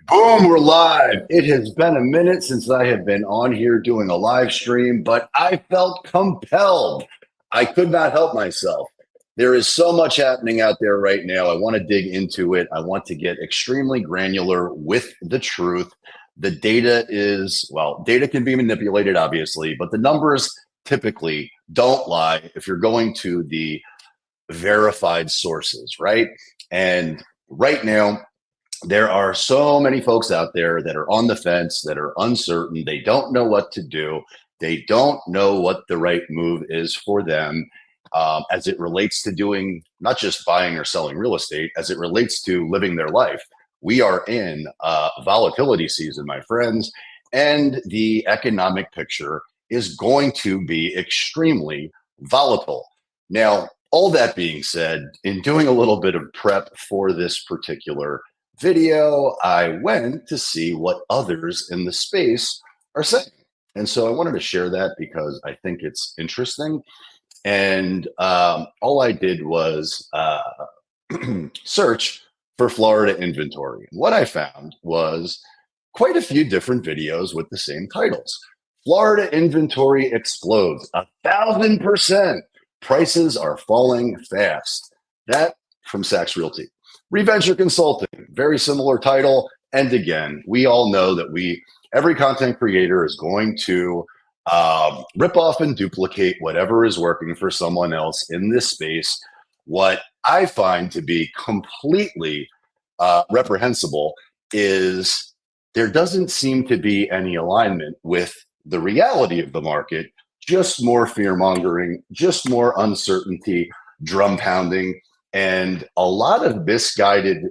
Boom, we're live. It has been a minute since I have been on here doing a live stream, but I felt compelled. I could not help myself. There is so much happening out there right now. I want to dig into it. I want to get extremely granular with the truth. The data is, well, data can be manipulated, obviously, but the numbers typically don't lie if you're going to the verified sources, right? And right now, there are so many folks out there that are on the fence, that are uncertain. They don't know what to do. They don't know what the right move is for them as it relates to doing not just buying or selling real estate, as it relates to living their life. We are in volatility season, my friends, and the economic picture is going to be extremely volatile. Now, all that being said, in doing a little bit of prep for this particular video, I went to see what others in the space are saying. And so I wanted to share that because I think it's interesting. And all I did was search for Florida inventory. And what I found was quite a few different videos with the same titles. Florida inventory explodes 1,000%. Prices are falling fast. That from Saks Realty. Reventure Consulting, very similar title. And again, we all know that every content creator is going to rip off and duplicate whatever is working for someone else in this space. What I find to be completely reprehensible is there doesn't seem to be any alignment with the reality of the market, just more fear mongering, just more uncertainty, drum pounding, and a lot of misguided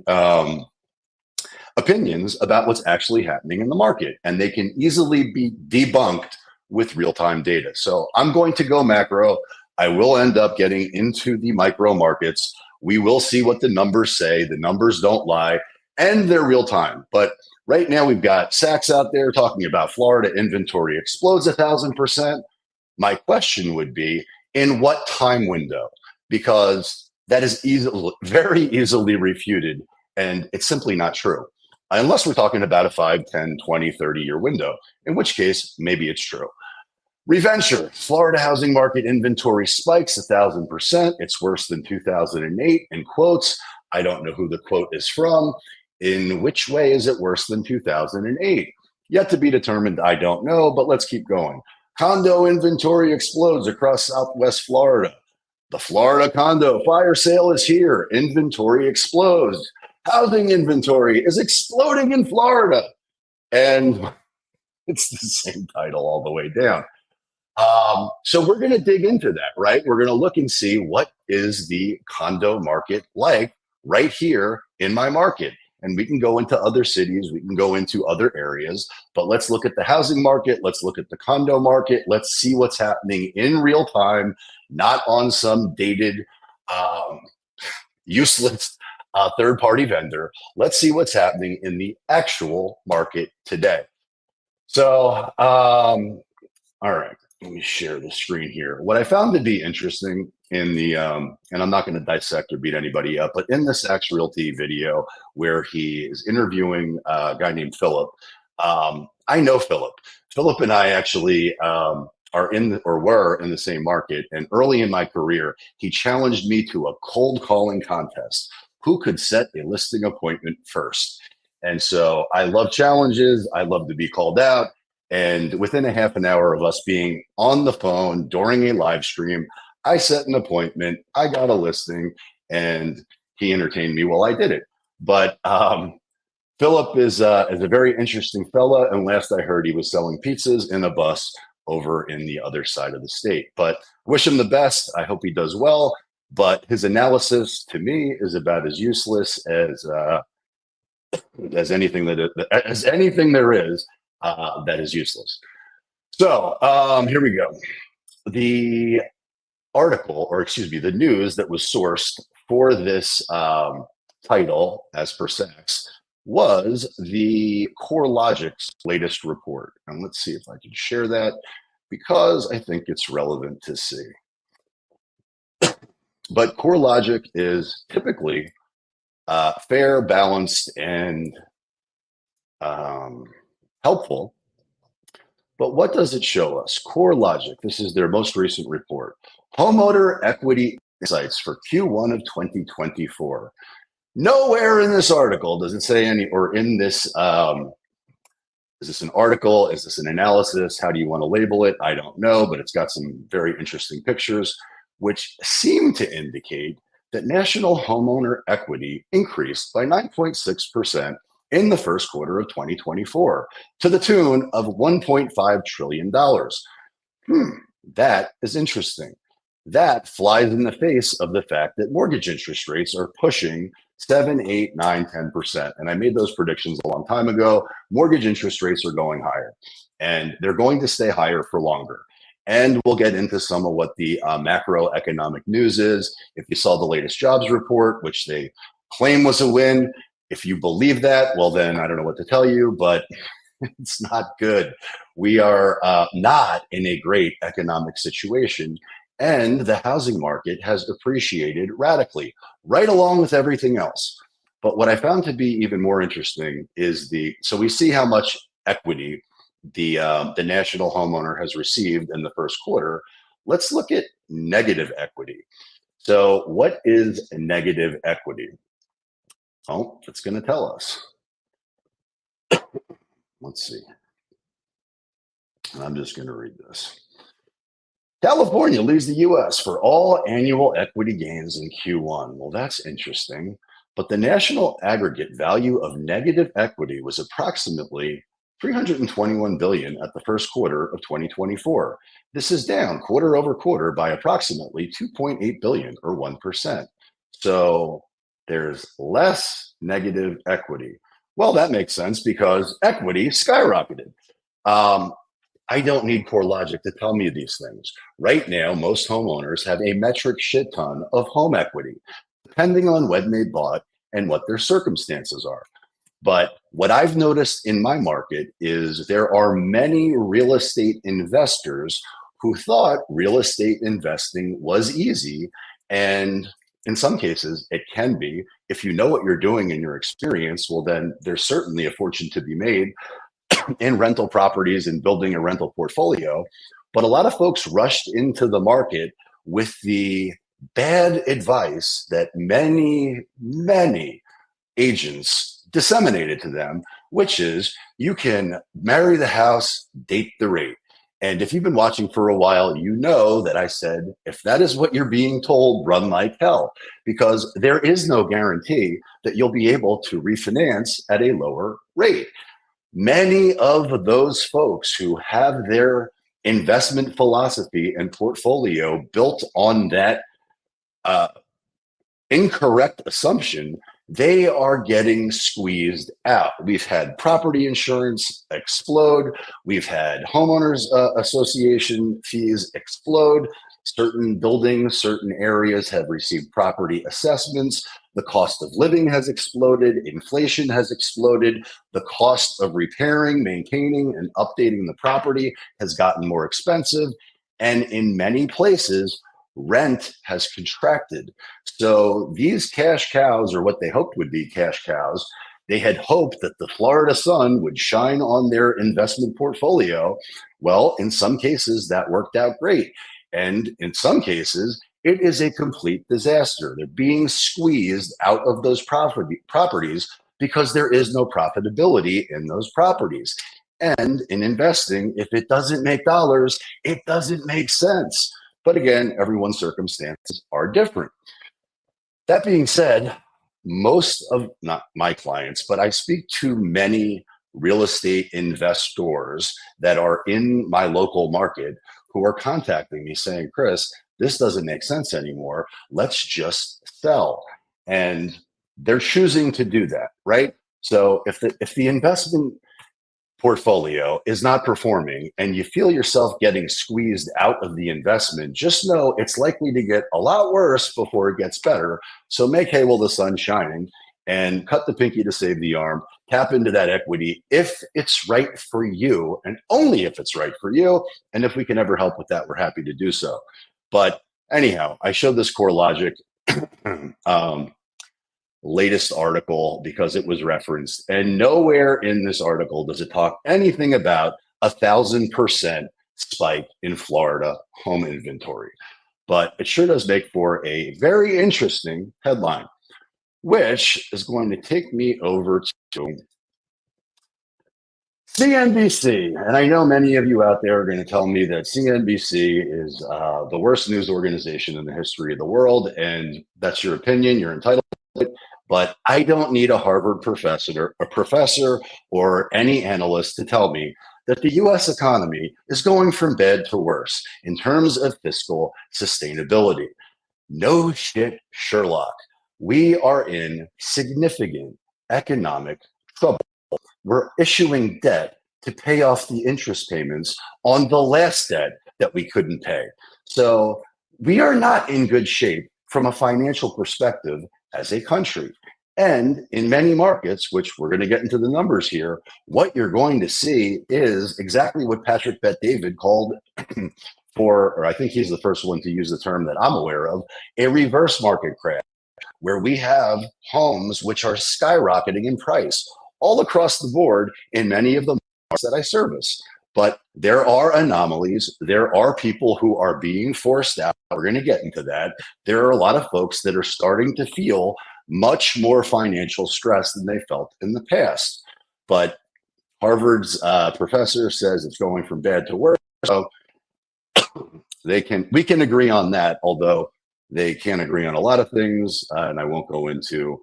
opinions about what's actually happening in the market. And they can easily be debunked with real-time data. So I'm going to go macro. I will end up getting into the micro markets. We will see what the numbers say. The numbers don't lie, and they're real time. But right now we've got Saks out there talking about Florida inventory explodes 1,000%. My question would be, in what time window? Because that is very easily refuted, and it's simply not true. Unless we're talking about a 5, 10, 20, 30-year window, in which case maybe it's true. Reventure, Florida housing market inventory spikes 1,000%. It's worse than 2008 in quotes. I don't know who the quote is from. In which way is it worse than 2008? Yet to be determined, I don't know, but let's keep going. Condo inventory explodes across Southwest Florida. The Florida condo fire sale is here. Inventory explodes. Housing inventory is exploding in Florida. And it's the same title all the way down. So we're going to dig into that, right? We're going to look and see what is the condo market like right here in my market. And we can go into other cities, we can go into other areas, but let's look at the housing market. Let's look at the condo market. Let's see what's happening in real time, not on some dated, useless third-party vendor. Let's see what's happening in the actual market today. So, all right, let me share the screen here. What I found to be interesting in the, and I'm not going to dissect or beat anybody up, but in the Saks Realty video where he is interviewing a guy named Philip, I know Philip. Philip and I actually are in or were in the same market. And early in my career, he challenged me to a cold calling contest. Who could set a listing appointment first? And so I love challenges. I love to be called out. And within a half an hour of us being on the phone during a live stream, I set an appointment, I got a listing, and he entertained me while I did it. But Philip is a very interesting fella. And last I heard, he was selling pizzas in a bus over in the other side of the state. But wish him the best. I hope he does well. But his analysis to me is about as useless as anything there is that is useless. So here we go. The article, or excuse me, the news that was sourced for this title, as per Saks, was the CoreLogic's latest report. And let's see if I can share that because I think it's relevant to see. But CoreLogic is typically fair, balanced, and um, helpful. But what does it show us? Core Logic, this is their most recent report. Homeowner Equity Insights for Q1 of 2024. Nowhere in this article does it say any, or in this, is this an article? Is this an analysis? How do you want to label it? I don't know, but it's got some very interesting pictures, which seem to indicate that national homeowner equity increased by 9.6% in the first quarter of 2024 to the tune of $1.5 trillion. That is interesting. That flies in the face of the fact that mortgage interest rates are pushing 7, 8, 9, 10%. And I made those predictions a long time ago. Mortgage interest rates are going higher, and they're going to stay higher for longer. And we'll get into some of what the macroeconomic news is. If you saw the latest jobs report, which they claim was a win, if you believe that, well, then I don't know what to tell you, but it's not good. We are not in a great economic situation. And the housing market has depreciated radically, right along with everything else. But what I found to be even more interesting is so we see how much equity the national homeowner has received in the first quarter. Let's look at negative equity. So what is negative equity? Oh, it's going to tell us. Let's see. I'm just going to read this. California leads the US for all annual equity gains in Q1. Well, that's interesting. But the national aggregate value of negative equity was approximately 321 billion at the first quarter of 2024. This is down quarter over quarter by approximately 2.8 billion or 1%. So there's less negative equity. Well, that makes sense because equity skyrocketed. I don't need Core Logic to tell me these things. Right now, most homeowners have a metric shit ton of home equity, depending on when they bought and what their circumstances are. But what I've noticed in my market is there are many real estate investors who thought real estate investing was easy. And in some cases, it can be. If you know what you're doing in your experience, well, then there's certainly a fortune to be made in rental properties and building a rental portfolio. But a lot of folks rushed into the market with the bad advice that many agents disseminated to them, which is you can marry the house, date the rate. And if you've been watching for a while, you know that I said, if that is what you're being told, run like hell, because there is no guarantee that you'll be able to refinance at a lower rate. Many of those folks who have their investment philosophy and portfolio built on that incorrect assumption, they are getting squeezed out. We've had property insurance explode. We've had homeowners association fees explode. Certain buildings, certain areas have received property assessments. The cost of living has exploded. Inflation has exploded. The cost of repairing, maintaining, and updating the property has gotten more expensive. And in many places, rent has contracted. So these cash cows, or what they hoped would be cash cows, they had hoped that the Florida sun would shine on their investment portfolio. Well, in some cases, that worked out great. And in some cases, it is a complete disaster. They're being squeezed out of those properties because there is no profitability in those properties. And in investing, if it doesn't make dollars, it doesn't make sense. But again, everyone's circumstances are different. That being said, most of, not my clients, but I speak to many real estate investors that are in my local market who are contacting me saying, Chris, this doesn't make sense anymore. Let's just sell. And they're choosing to do that, right? So if the investment portfolio is not performing and you feel yourself getting squeezed out of the investment, just know it's likely to get a lot worse before it gets better. So make hay while the sun's shining and cut the pinky to save the arm. Tap into that equity if it's right for you, and only if it's right for you. And if we can ever help with that, we're happy to do so. But anyhow, I showed this Core Logic. latest article because it was referenced. And nowhere in this article does it talk anything about 1,000% spike in Florida home inventory. But it sure does make for a very interesting headline, which is going to take me over to CNBC. And I know many of you out there are going to tell me that CNBC is the worst news organization in the history of the world. And that's your opinion. You're entitled to it. But I don't need a Harvard professor or any analyst to tell me that the US economy is going from bad to worse in terms of fiscal sustainability. No shit, Sherlock. We are in significant economic trouble. We're issuing debt to pay off the interest payments on the last debt that we couldn't pay. So we are not in good shape from a financial perspective as a country. And in many markets, which we're going to get into the numbers here, what you're going to see is exactly what Patrick Bet-David called or I think he's the first one to use the term that I'm aware of, a reverse market crash, where we have homes which are skyrocketing in price all across the board in many of the markets that I service. But there are anomalies. There are people who are being forced out. We're going to get into that. There are a lot of folks that are starting to feel much more financial stress than they felt in the past. But Harvard's professor says it's going from bad to worse. So we can agree on that, although they can't agree on a lot of things. And I won't go into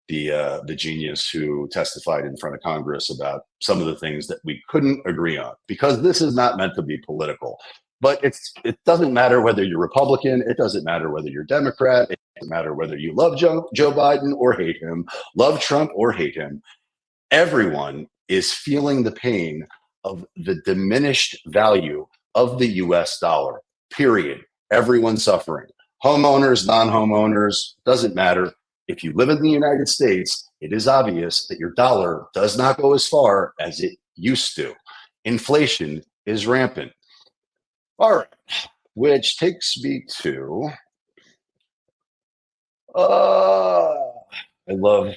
the genius who testified in front of Congress about some of the things that we couldn't agree on, because this is not meant to be political. But it doesn't matter whether you're Republican. It doesn't matter whether you're Democrat. It doesn't matter whether you love Joe Biden or hate him, love Trump or hate him. Everyone is feeling the pain of the diminished value of the US dollar, period. Everyone's suffering. Homeowners, non-homeowners, doesn't matter. If you live in the United States, it is obvious that your dollar does not go as far as it used to. Inflation is rampant. All right, which takes me to, I love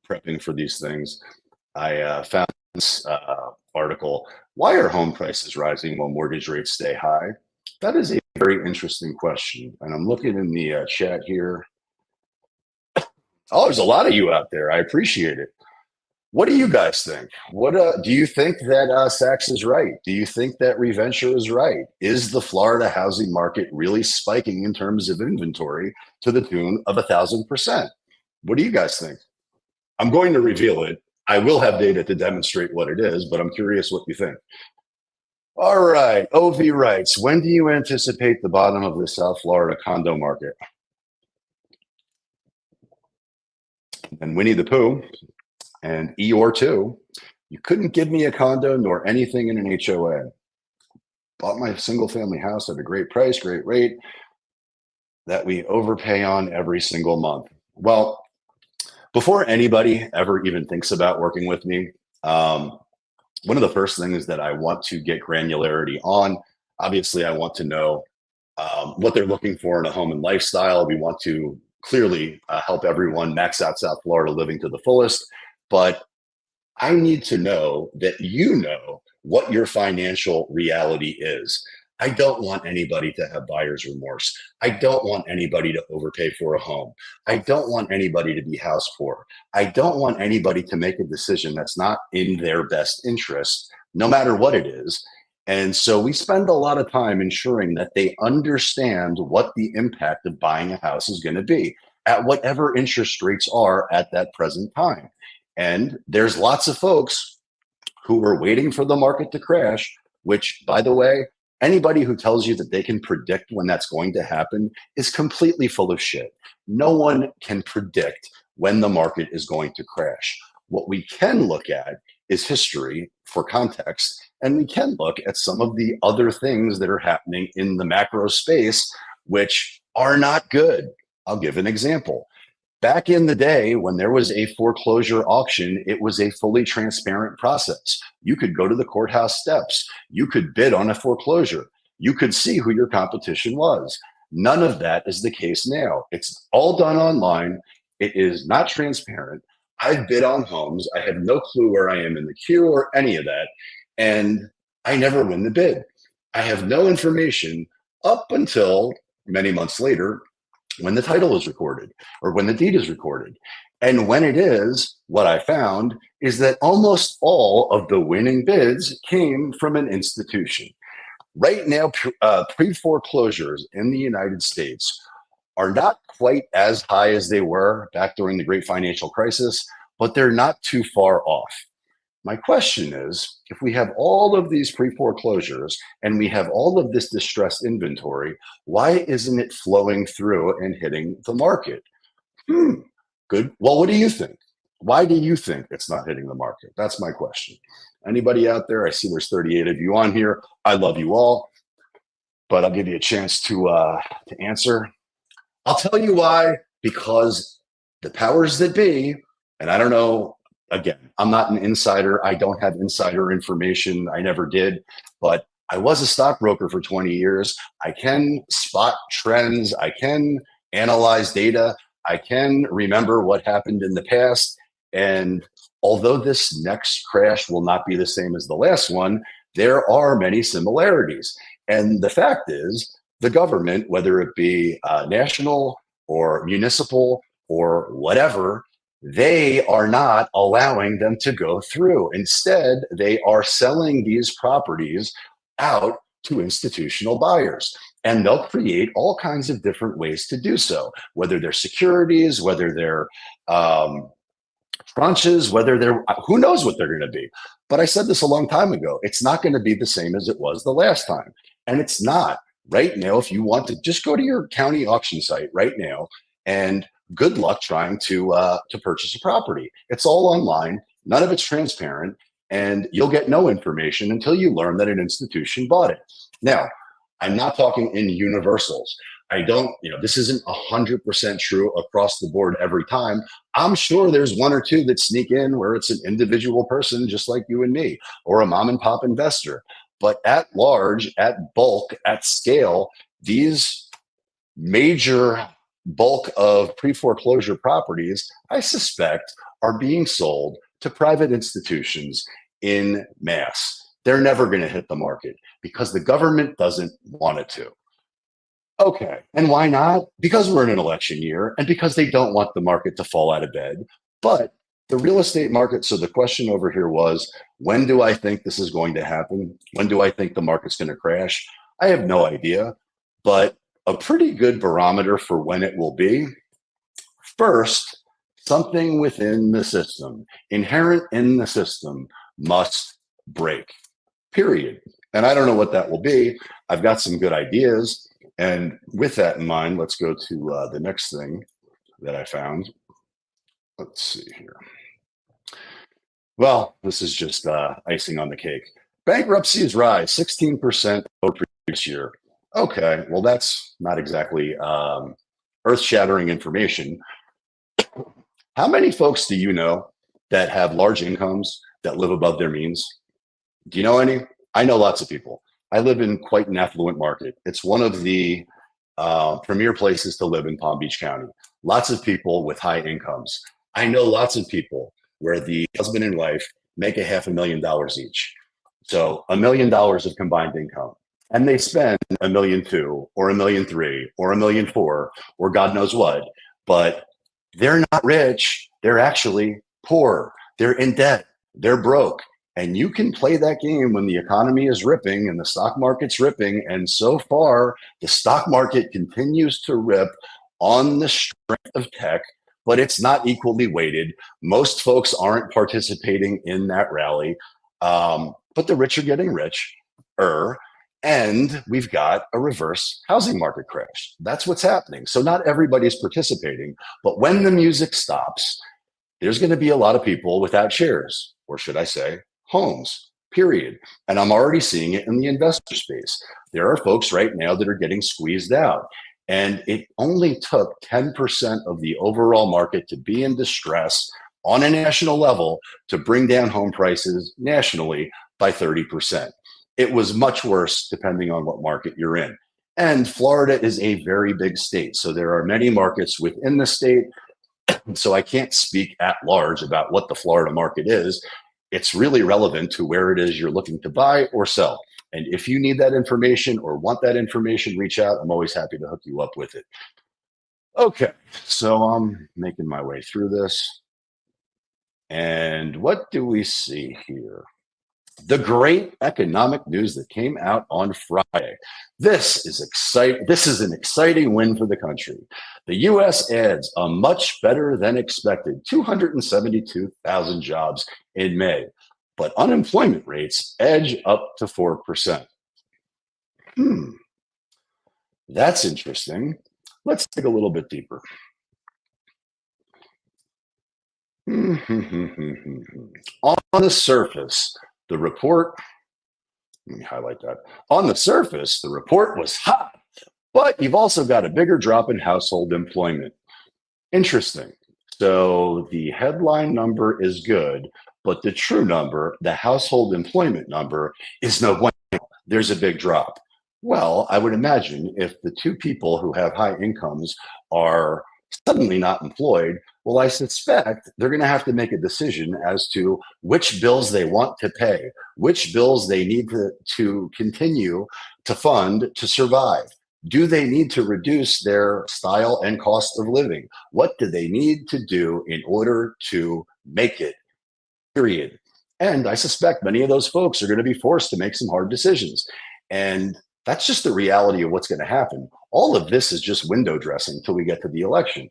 prepping for these things. I found this article, Why Are Home Prices Rising While Mortgage Rates Stay High? That is a very interesting question. And I'm looking in the chat here. Oh, there's a lot of you out there. I appreciate it. What do you guys think? What do you think that Sachs is right? Do you think that Reventure is right? Is the Florida housing market really spiking in terms of inventory to the tune of 1,000%? What do you guys think? I'm going to reveal it. I will have data to demonstrate what it is, but I'm curious what you think. All right, OV writes, when do you anticipate the bottom of the South Florida condo market? And Winnie the Pooh and Eeyore too, you couldn't give me a condo nor anything in an HOA. Bought my single family house at a great price, great rate that we overpay on every single month. Well, before anybody ever even thinks about working with me, one of the first things that I want to get granularity on, obviously I want to know what they're looking for in a home and lifestyle. We want to clearly help everyone max out South Florida living to the fullest. But I need to know that you know what your financial reality is. I don't want anybody to have buyer's remorse. I don't want anybody to overpay for a home. I don't want anybody to be house poor. I don't want anybody to make a decision that's not in their best interest, no matter what it is. And so we spend a lot of time ensuring that they understand what the impact of buying a house is going to be at whatever interest rates are at that present time. And there's lots of folks who are waiting for the market to crash, which, by the way, anybody who tells you that they can predict when that's going to happen is completely full of shit. No one can predict when the market is going to crash. What we can look at is history for context, and we can look at some of the other things that are happening in the macro space, which are not good. I'll give an example. Back in the day, when there was a foreclosure auction, it was a fully transparent process. You could go to the courthouse steps. You could bid on a foreclosure. You could see who your competition was. None of that is the case now. It's all done online. It is not transparent. I've bid on homes. I have no clue where I am in the queue or any of that. And I never win the bid. I have no information up until many months later when the title is recorded or when the deed is recorded. And when it is, what I found is that almost all of the winning bids came from an institution. Right now, pre-foreclosures in the United States are not quite as high as they were back during the great financial crisis, but they're not too far off. My question is, if we have all of these pre-foreclosures and we have all of this distressed inventory, why isn't it flowing through and hitting the market? Good. Well, what do you think? Why do you think it's not hitting the market? That's my question. Anybody out there? I see there's 38 of you on here. I love you all, but I'll give you a chance to answer. I'll tell you why, because the powers that be, and I don't know, again, I'm not an insider. I don't have insider information. I never did, but I was a stockbroker for 20 years. I can spot trends. I can analyze data. I can remember what happened in the past. And although this next crash will not be the same as the last one, there are many similarities. And the fact is, the government, whether it be national or municipal or whatever, they are not allowing them to go through. Instead, they are selling these properties out to institutional buyers. And they'll create all kinds of different ways to do so, whether they're securities, whether they're tranches, whether they're, who knows what they're going to be. But I said this a long time ago, it's not going to be the same as it was the last time. And it's not. Right now, if you want to just go to your county auction site right now, and good luck trying to purchase a property. It's all online. None of it's transparent, and you'll get no information until you learn that an institution bought it. Now, I'm not talking in universals. I don't, this isn't 100% true across the board every time. I'm sure there's one or two that sneak in where it's an individual person just like you and me, or a mom and pop investor. But at large, at bulk, at scale, these major bulk of pre-foreclosure properties, I suspect, are being sold to private institutions in mass. They're never going to hit the market because the government doesn't want it to. Okay, and why not? Because we're in an election year and because they don't want the market to fall out of bed. But the real estate market, so the question over here was, when do I think this is going to happen? When do I think the market's going to crash? I have no idea, but a pretty good barometer for when it will be. First, something within the system, inherent in the system, must break, period. And I don't know what that will be. I've got some good ideas. And with that in mind, let's go to the next thing that I found. Let's see here. Well, this is just icing on the cake. Bankruptcies rise 16% over previous year. Okay, well, that's not exactly earth-shattering information. How many folks do you know that have large incomes that live above their means? Do you know any? I know lots of people. I live in quite an affluent market. It's one of the premier places to live in Palm Beach County. Lots of people with high incomes. I know lots of people where the husband and wife make $500,000 each. So $1 million of combined income. And they spend $1.2 million or $1.3 million or $1.4 million or God knows what. But they're not rich. They're actually poor. They're in debt. They're broke. And you can play that game when the economy is ripping and the stock market's ripping. And so far, the stock market continues to rip on the strength of tech, but it's not equally weighted. Most folks aren't participating in that rally, but the rich are getting richer. And we've got a reverse housing market crash. That's what's happening. So not everybody's participating, but when the music stops, there's going to be a lot of people without shares, or should I say, homes, period. And I'm already seeing it in the investor space. There are folks right now that are getting squeezed out. And it only took 10% of the overall market to be in distress on a national level to bring down home prices nationally by 30%. It was much worse depending on what market you're in. And Florida is a very big state. So there are many markets within the state So I can't speak at large about what the Florida market is. It's really relevant to where it is you're looking to buy or sell. And if you need that information or want that information, reach out. I'm always happy to hook you up with it. Okay, so I'm making my way through this. And what do we see here? The great economic news that came out on Friday. This is exciting. This is an exciting win for the country. The U.S. adds a much better than expected 272,000 jobs in May, but unemployment rates edge up to 4%. That's interesting. Let's dig a little bit deeper. On the surface, the report, let me highlight that. On the surface, the report was hot, but you've also got a bigger drop in household employment. Interesting. So the headline number is good, but the true number, the household employment number, is no bueno. There's a big drop. Well, I would imagine if the two people who have high incomes are suddenly not employed, well, I suspect they're going to have to make a decision as to which bills they want to pay, which bills they need to continue to fund to survive. Do they need to reduce their style and cost of living? What do they need to do in order to make it? Period. And I suspect many of those folks are going to be forced to make some hard decisions. And that's just the reality of what's going to happen. All of this is just window dressing until we get to the election.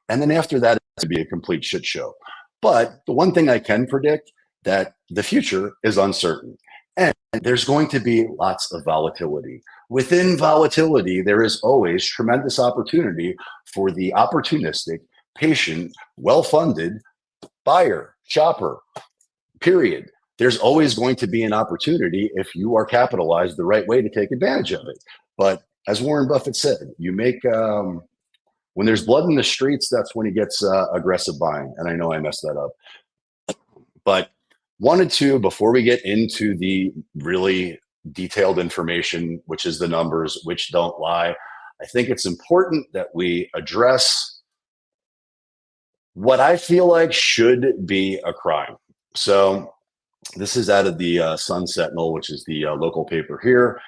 And then after that, it's going to be a complete shit show. But the one thing I can predict, that the future is uncertain. And there's going to be lots of volatility. Within volatility, there is always tremendous opportunity for the opportunistic, patient, well-funded buyer, shopper, period. There's always going to be an opportunity if you are capitalized the right way to take advantage of it. But as Warren Buffett said, you make when there's blood in the streets, that's when he gets aggressive buying. And I know I messed that up. But wanted to, before we get into the really detailed information, which is the numbers, which don't lie, I think it's important that we address what I feel like should be a crime. So this is out of the Sun Sentinel, which is the local paper here,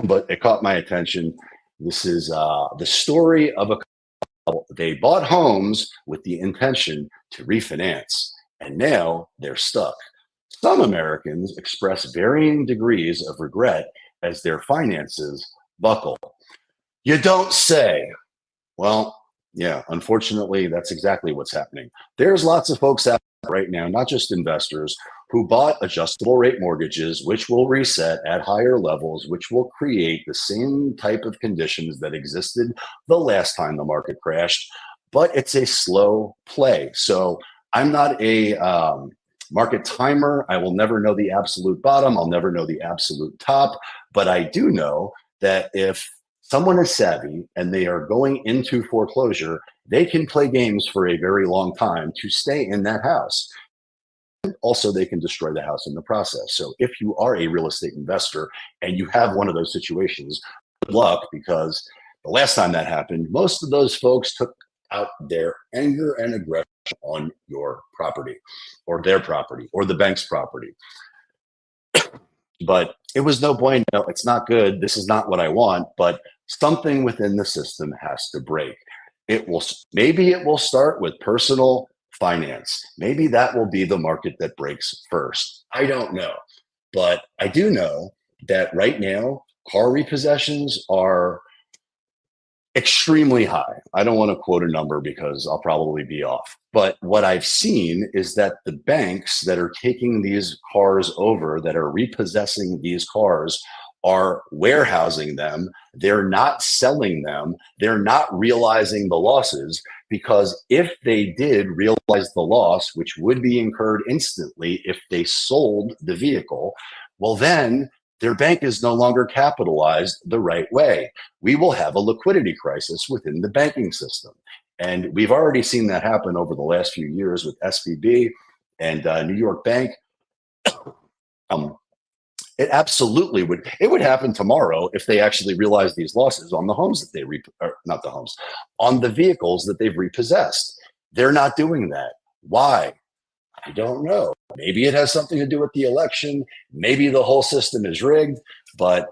but it caught my attention. This is the story of a couple. They bought homes with the intention to refinance, and now they're stuck. Some Americans express varying degrees of regret as their finances buckle. You don't say. Well, yeah, unfortunately, that's exactly what's happening. There's lots of folks out right now, not just investors, who bought adjustable rate mortgages, which will reset at higher levels, which will create the same type of conditions that existed the last time the market crashed. But it's a slow play. So I'm not a market timer. I will never know the absolute bottom. I'll never know the absolute top. But I do know that if someone is savvy and they are going into foreclosure, they can play games for a very long time to stay in that house. And also, they can destroy the house in the process. So if you are a real estate investor and you have one of those situations, good luck, because the last time that happened, most of those folks took out their anger and aggression on your property or their property or the bank's property. But it was no bueno. It's not good. This is not what I want. But something within the system has to break. Maybe it will start with personal finance. Maybe that will be the market that breaks first. I don't know. But I do know that right now, car repossessions are extremely high. I don't want to quote a number because I'll probably be off. But what I've seen is that the banks that are taking these cars over, that are repossessing these cars, are warehousing them. They're not selling them. They're not realizing the losses, because if they did realize the loss, which would be incurred instantly if they sold the vehicle, well, then their bank is no longer capitalized the right way. We will have a liquidity crisis within the banking system. And we've already seen that happen over the last few years with SVB and New York Bank. It absolutely would. It would happen tomorrow if they actually realize these losses on the homes that they or not the homes, on the vehicles that they've repossessed. They're not doing that. Why? I don't know. Maybe it has something to do with the election. Maybe the whole system is rigged, but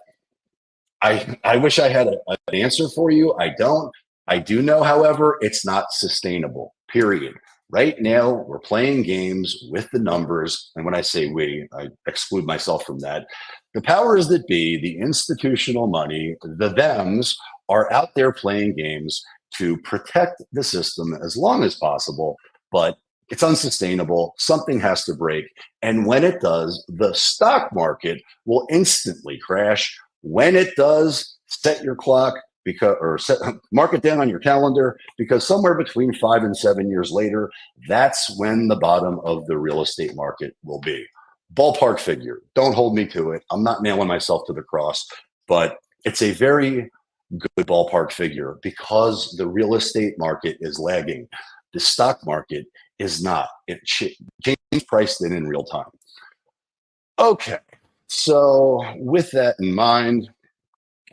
I wish I had an answer for you. I don't. I do know, however, it's not sustainable, period. Right now, we're playing games with the numbers. And when I say we, I exclude myself from that. The powers that be, the institutional money, the thems are out there playing games to protect the system as long as possible. But it's unsustainable. Something has to break. And when it does, the stock market will instantly crash. When it does, set your clock mark it down on your calendar, because somewhere between 5 and 7 years later, that's when the bottom of the real estate market will be. Ballpark figure. Don't hold me to it. I'm not nailing myself to the cross, but it's a very good ballpark figure because the real estate market is lagging. The stock market is not. It changes priced in real time. Okay, so with that in mind,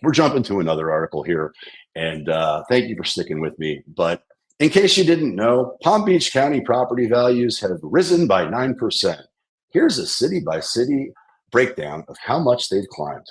we're jumping to another article here, and thank you for sticking with me. But in case you didn't know, Palm Beach County property values have risen by 9%. Here's a city-by-city breakdown of how much they've climbed.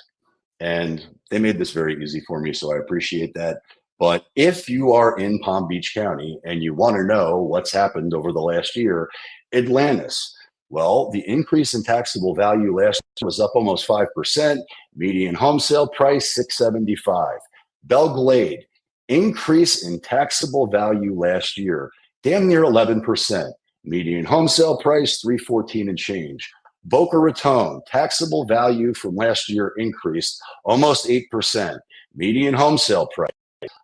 And they made this very easy for me, so I appreciate that. But if you are in Palm Beach County and you want to know what's happened over the last year, Atlantis. Well, the increase in taxable value last year was up almost 5%. Median home sale price, $675. Belglade, increase in taxable value last year, damn near 11%. Median home sale price, $314 and change. Boca Raton, taxable value from last year increased almost 8%. Median home sale price,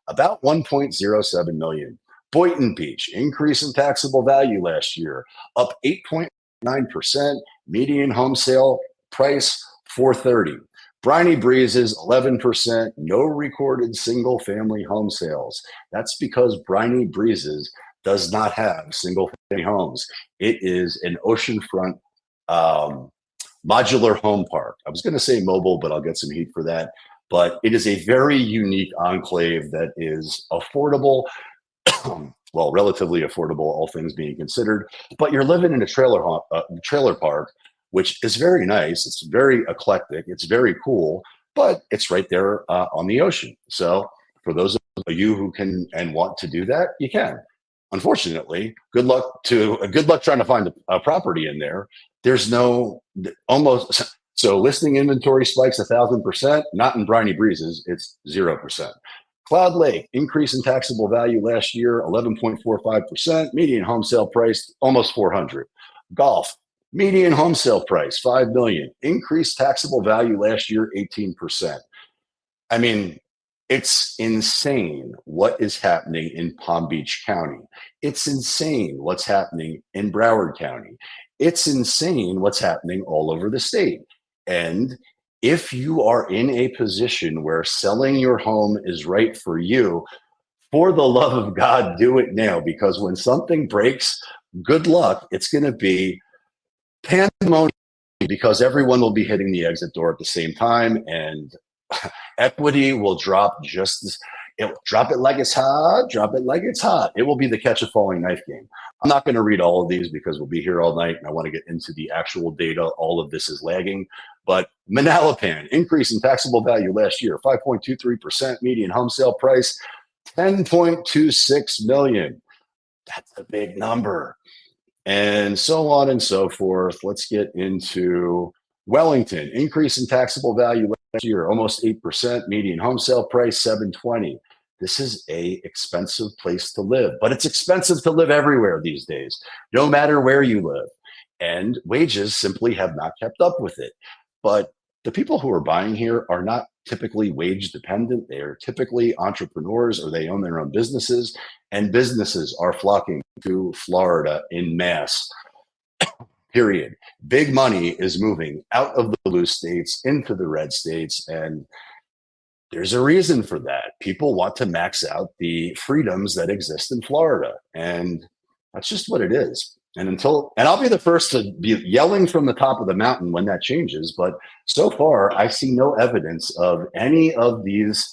about 1.07 million. Boynton Beach, increase in taxable value last year, up 8.9%. Median home sale price, $430. Briny Breezes, 11%, no recorded single family home sales. That's because Briny Breezes does not have single family homes. It is an oceanfront modular home park. I was going to say mobile, but I'll get some heat for that. But it is a very unique enclave that is affordable, well, relatively affordable, all things being considered. But you're living in a trailer park, which is very nice. It's very eclectic. It's very cool, but it's right there on the ocean. So for those of you who can and want to do that, you can. Unfortunately, good luck trying to find a property in there. There's no almost. So listing inventory spikes 1,000%, not in Briny Breezes, it's 0%. Cloud Lake, increase in taxable value last year, 11.45%. Median home sale price, almost 400. Golf, median home sale price, 5 million. Increased taxable value last year, 18%. I mean, it's insane what is happening in Palm Beach County. It's insane what's happening in Broward County. It's insane what's happening all over the state. And if you are in a position where selling your home is right for you, for the love of God, do it now, because when something breaks, good luck. It's going to be pandemonium because everyone will be hitting the exit door at the same time, and equity will drop it'll drop it like it's hot, drop it like it's hot. It will be the catch a falling knife game. I'm not going to read all of these because we'll be here all night and I want to get into the actual data. All of this is lagging. But Manalapan, increase in taxable value last year, 5.23%. Median home sale price, $10.26 million. That's a big number. And so on and so forth. Let's get into Wellington, increase in taxable value last year, almost 8%. Median home sale price, $720. This is a expensive place to live, but it's expensive to live everywhere these days, no matter where you live. And wages simply have not kept up with it. But the people who are buying here are not typically wage dependent. They are typically entrepreneurs or they own their own businesses, and businesses are flocking to Florida in mass. Period. Big money is moving out of the blue states into the red states, and there's a reason for that. People want to max out the freedoms that exist in Florida, and that's just what it is. And I'll be the first to be yelling from the top of the mountain when that changes. But so far, I see no evidence of any of these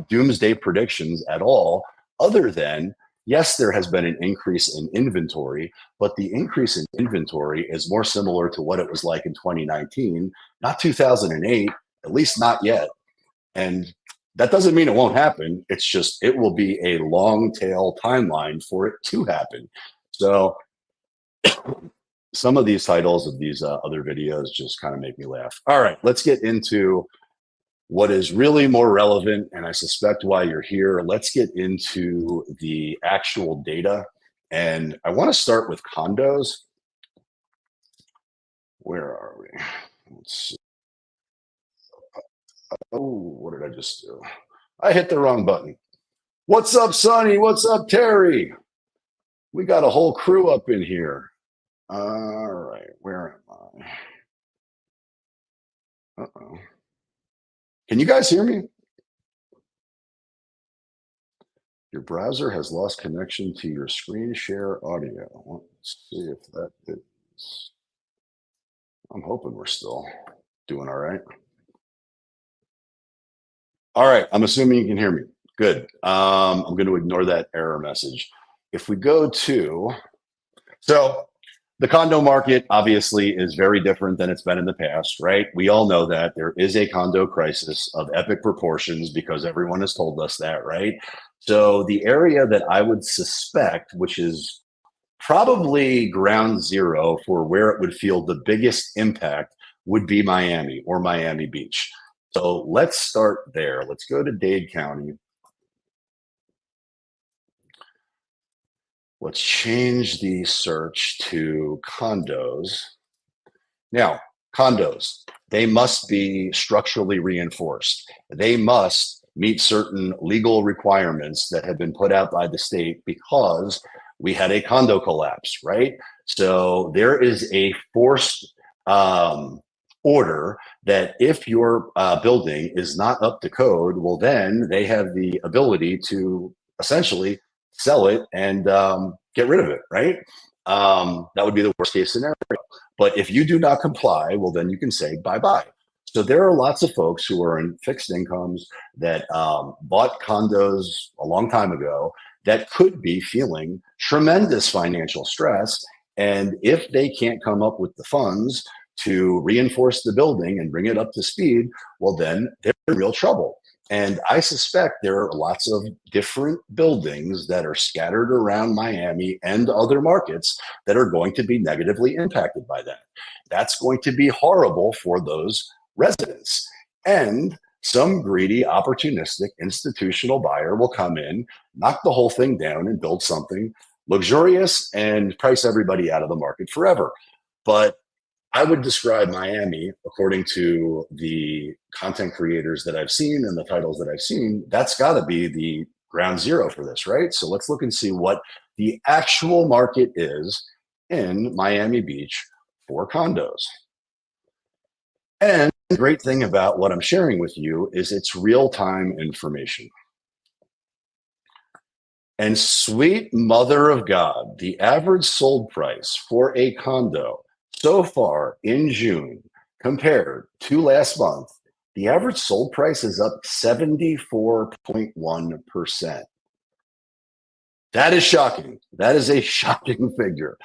doomsday predictions at all, other than, yes, there has been an increase in inventory, but the increase in inventory is more similar to what it was like in 2019, not 2008, at least not yet. And that doesn't mean it won't happen. It's just, it will be a long tail timeline for it to happen. So some of these titles of these other videos just kind of make me laugh. All right, let's get into what is really more relevant, and I suspect why you're here. Let's get into the actual data. And I want to start with condos. Where are we? Let's see. Oh, what did I just do? I hit the wrong button. What's up, Sonny? What's up, Terry? We got a whole crew up in here. All right, where am I? Uh-oh. Can you guys hear me? Your browser has lost connection to your screen share audio. Let's see if that is. I'm hoping we're still doing all right. All right, I'm assuming you can hear me. Good. I'm going to ignore that error message. If we go to, so the condo market obviously is very different than it's been in the past, right? We all know that there is a condo crisis of epic proportions because everyone has told us that, right? So the area that I would suspect, which is probably ground zero for where it would feel the biggest impact, would be Miami or Miami Beach. So let's start there. Let's go to Dade County. Let's change the search to condos. Now, condos, they must be structurally reinforced. They must meet certain legal requirements that have been put out by the state because we had a condo collapse, right? So there is a forced order that if your building is not up to code, well, then they have the ability to essentially sell it and get rid of it, right? That would be the worst case scenario. But if you do not comply, well, then you can say bye-bye. So there are lots of folks who are in fixed incomes that bought condos a long time ago that could be feeling tremendous financial stress. And if they can't come up with the funds to reinforce the building and bring it up to speed, well, then they're in real trouble. And I suspect there are lots of different buildings that are scattered around Miami and other markets that are going to be negatively impacted by that. That's going to be horrible for those residents. And some greedy, opportunistic institutional buyer will come in, knock the whole thing down, and build something luxurious and price everybody out of the market forever. But I would describe Miami, according to the content creators that I've seen and the titles that I've seen, that's got to be the ground zero for this, right? So let's look and see what the actual market is in Miami Beach for condos. And the great thing about what I'm sharing with you is it's real-time information. And sweet mother of God, the average sold price for a condo so far in June compared to last month, the average sold price is up 74.1%. That is shocking. That is a shocking figure.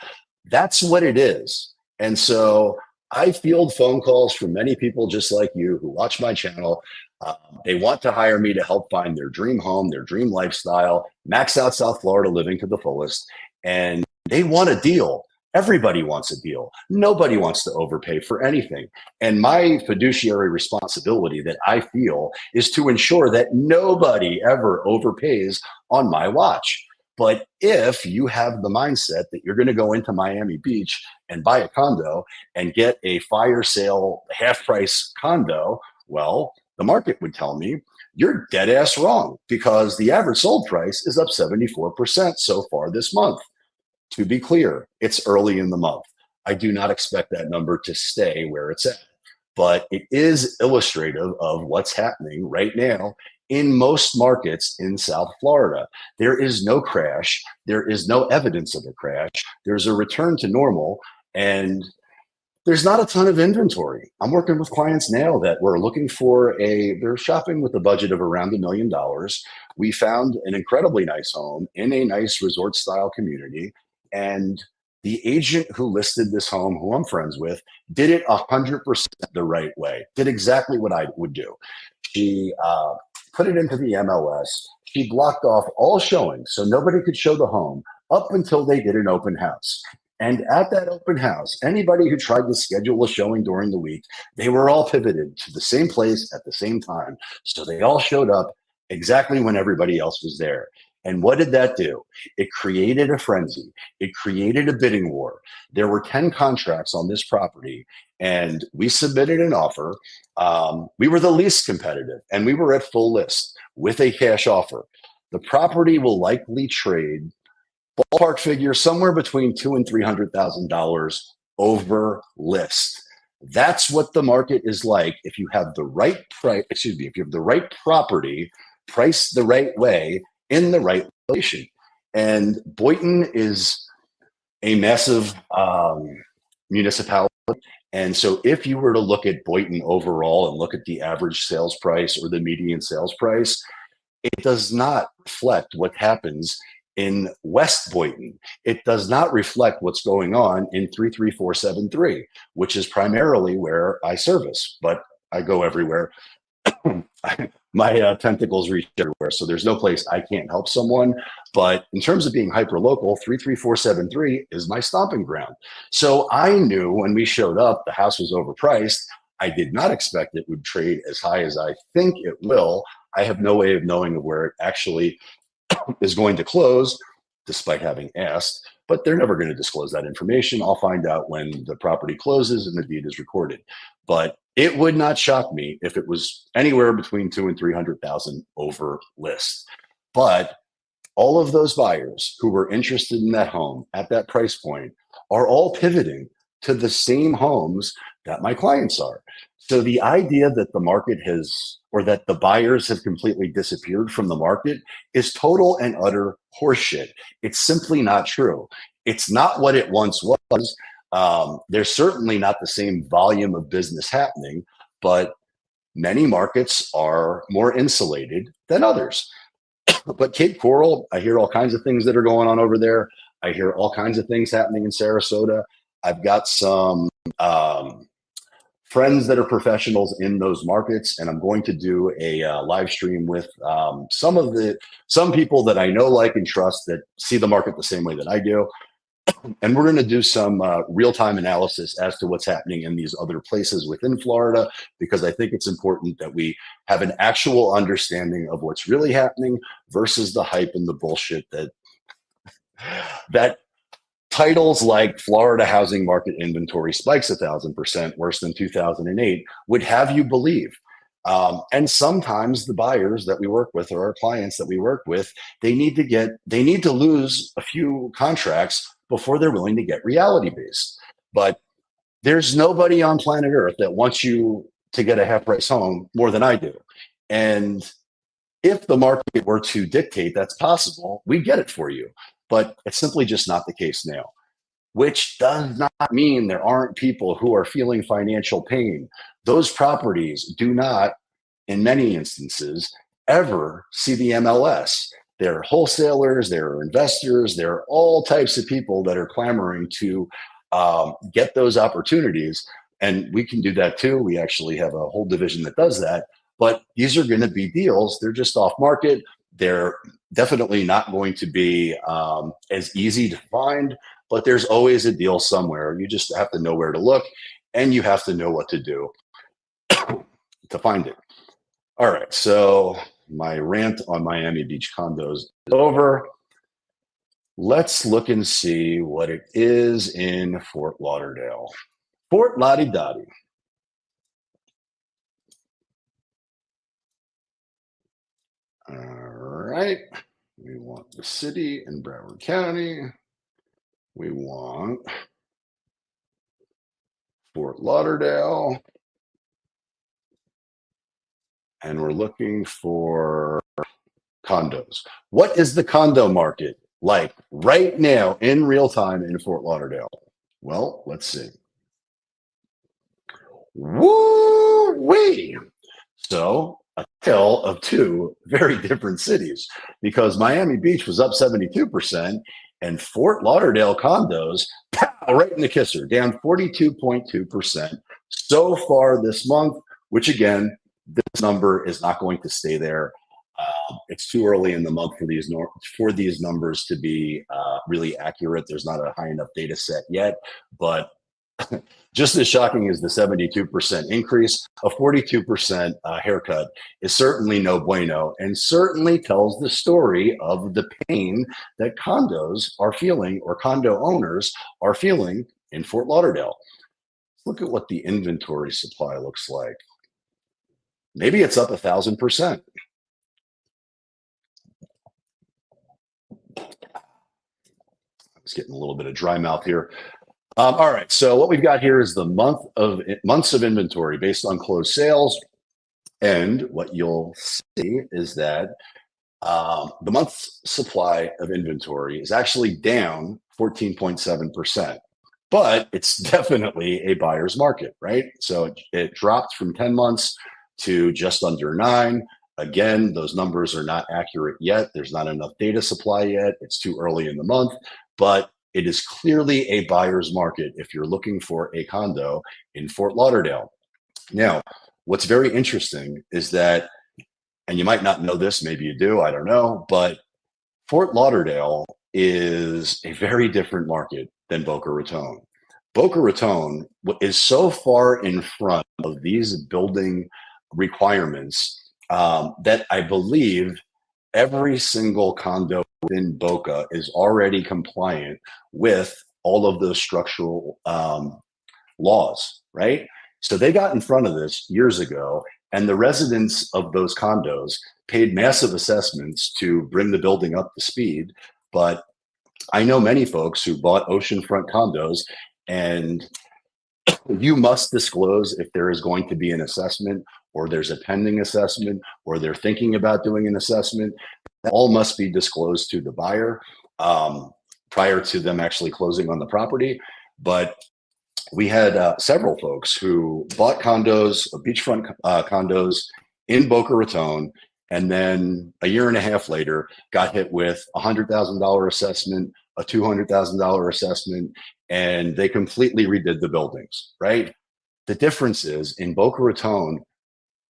That's what it is. And so I field phone calls from many people just like you who watch my channel. They want to hire me to help find their dream home, their dream lifestyle, max out South Florida living to the fullest. And they want a deal. Everybody wants a deal. Nobody wants to overpay for anything. And my fiduciary responsibility that I feel is to ensure that nobody ever overpays on my watch. But if you have the mindset that you're going to go into Miami Beach and buy a condo and get a fire sale half price condo, well, the market would tell me you're dead ass wrong because the average sold price is up 74% so far this month. To be clear, it's early in the month. I do not expect that number to stay where it's at, but it is illustrative of what's happening right now in most markets in South Florida. There is no crash. There is no evidence of a crash. There's a return to normal. And there's not a ton of inventory. I'm working with clients now that were looking for they're shopping with a budget of around $1 million. We found an incredibly nice home in a nice resort style community. And the agent who listed this home, who I'm friends with, did it 100% the right way, did exactly what I would do. She put it into the MLS. She blocked off all showings so nobody could show the home up until they did an open house. And at that open house, anybody who tried to schedule a showing during the week, they were all pivoted to the same place at the same time. So they all showed up exactly when everybody else was there. And what did that do? It created a frenzy. It created a bidding war. There were 10 contracts on this property, and we submitted an offer. We were the least competitive, and we were at full list with a cash offer. The property will likely trade, ballpark figure, somewhere between $200,000 and $300,000 over list. That's what the market is like if you have the right price. Excuse me, if you have the right property priced the right way in the right location. And Boynton is a massive municipality. And so if you were to look at Boynton overall and look at the average sales price or the median sales price, it does not reflect what happens in West Boynton. It does not reflect what's going on in 33473, which is primarily where I service, but I go everywhere. My tentacles reach everywhere, so there's no place I can't help someone. But in terms of being hyper local, 33473 is my stomping ground. So I knew when we showed up, the house was overpriced. I did not expect it would trade as high as I think it will. I have no way of knowing where it actually is going to close, despite having asked, but they're never going to disclose that information. I'll find out when the property closes and the deed is recorded. But it would not shock me if it was anywhere between 200,000 and 300,000 over list. But all of those buyers who were interested in that home at that price point are all pivoting to the same homes that my clients are. So the idea that the market has, or that the buyers have completely disappeared from the market is total and utter horseshit. It's simply not true. It's not what it once was. There's certainly not the same volume of business happening, but many markets are more insulated than others. But Cape Coral, I hear all kinds of things that are going on over there. I hear all kinds of things happening in Sarasota. I've got some friends that are professionals in those markets, and I'm going to do a live stream with some people that I know, like, and trust that see the market the same way that I do. And we're going to do some real-time analysis as to what's happening in these other places within Florida, because I think it's important that we have an actual understanding of what's really happening versus the hype and the bullshit that titles like Florida housing market inventory spikes 1,000% worse than 2008 would have you believe. And sometimes the buyers that we work with, or our clients that we work with, they need to lose a few contracts before they're willing to get reality based. But there's nobody on planet Earth that wants you to get a half price home more than I do. And if the market were to dictate that's possible, we get it for you. But it's simply just not the case now, which does not mean there aren't people who are feeling financial pain. Those properties do not, in many instances, ever see the MLS. There are wholesalers, there are investors, there are all types of people that are clamoring to get those opportunities. And we can do that too. We actually have a whole division that does that. But these are going to be deals. They're just off market. They're definitely not going to be as easy to find, but there's always a deal somewhere. You just have to know where to look, and you have to know what to do to find it. All right, so my rant on Miami Beach condos is over. Let's look and see what it is in Fort Lauderdale. Fort Lottie Dottie. All right, we want the city in Broward County. We want Fort Lauderdale. and we're looking for condos. What is the condo market like right now in real time in Fort Lauderdale? Well, let's see. Woo-wee! So a tale of two very different cities, because Miami Beach was up 72% and Fort Lauderdale condos, pow, right in the kisser, down 42.2% so far this month, which again, this number is not going to stay there. It's too early in the month for these numbers to be really accurate. There's not a high enough data set yet, but just as shocking as the 72% increase, a 42% haircut is certainly no bueno, and certainly tells the story of the pain that condos are feeling, or condo owners are feeling in Fort Lauderdale. Look at what the inventory supply looks like. Maybe it's up 1,000%. I was getting a little bit of dry mouth here. All right, so what we've got here is the months of inventory based on closed sales, and what you'll see is that the month's supply of inventory is actually down 14.7%, but it's definitely a buyer's market, right? So it dropped from 10 months to just under 9. Again, those numbers are not accurate yet. There's not enough data supply yet. It's too early in the month, but it is clearly a buyer's market if you're looking for a condo in Fort Lauderdale. Now, what's very interesting is that, and you might not know this, maybe you do, I don't know, but Fort Lauderdale is a very different market than Boca Raton. Boca Raton is so far in front of these building requirements that I believe every single condo in Boca is already compliant with all of those structural laws, right? So they got in front of this years ago, and the residents of those condos paid massive assessments to bring the building up to speed. But I know many folks who bought oceanfront condos, and you must disclose if there is going to be an assessment, or there's a pending assessment, or they're thinking about doing an assessment. That all must be disclosed to the buyer prior to them actually closing on the property. But we had several folks who bought condos, beachfront condos in Boca Raton, and then a year and a half later got hit with a $100,000 assessment, a $200,000 assessment, and they completely redid the buildings, right? The difference is in Boca Raton,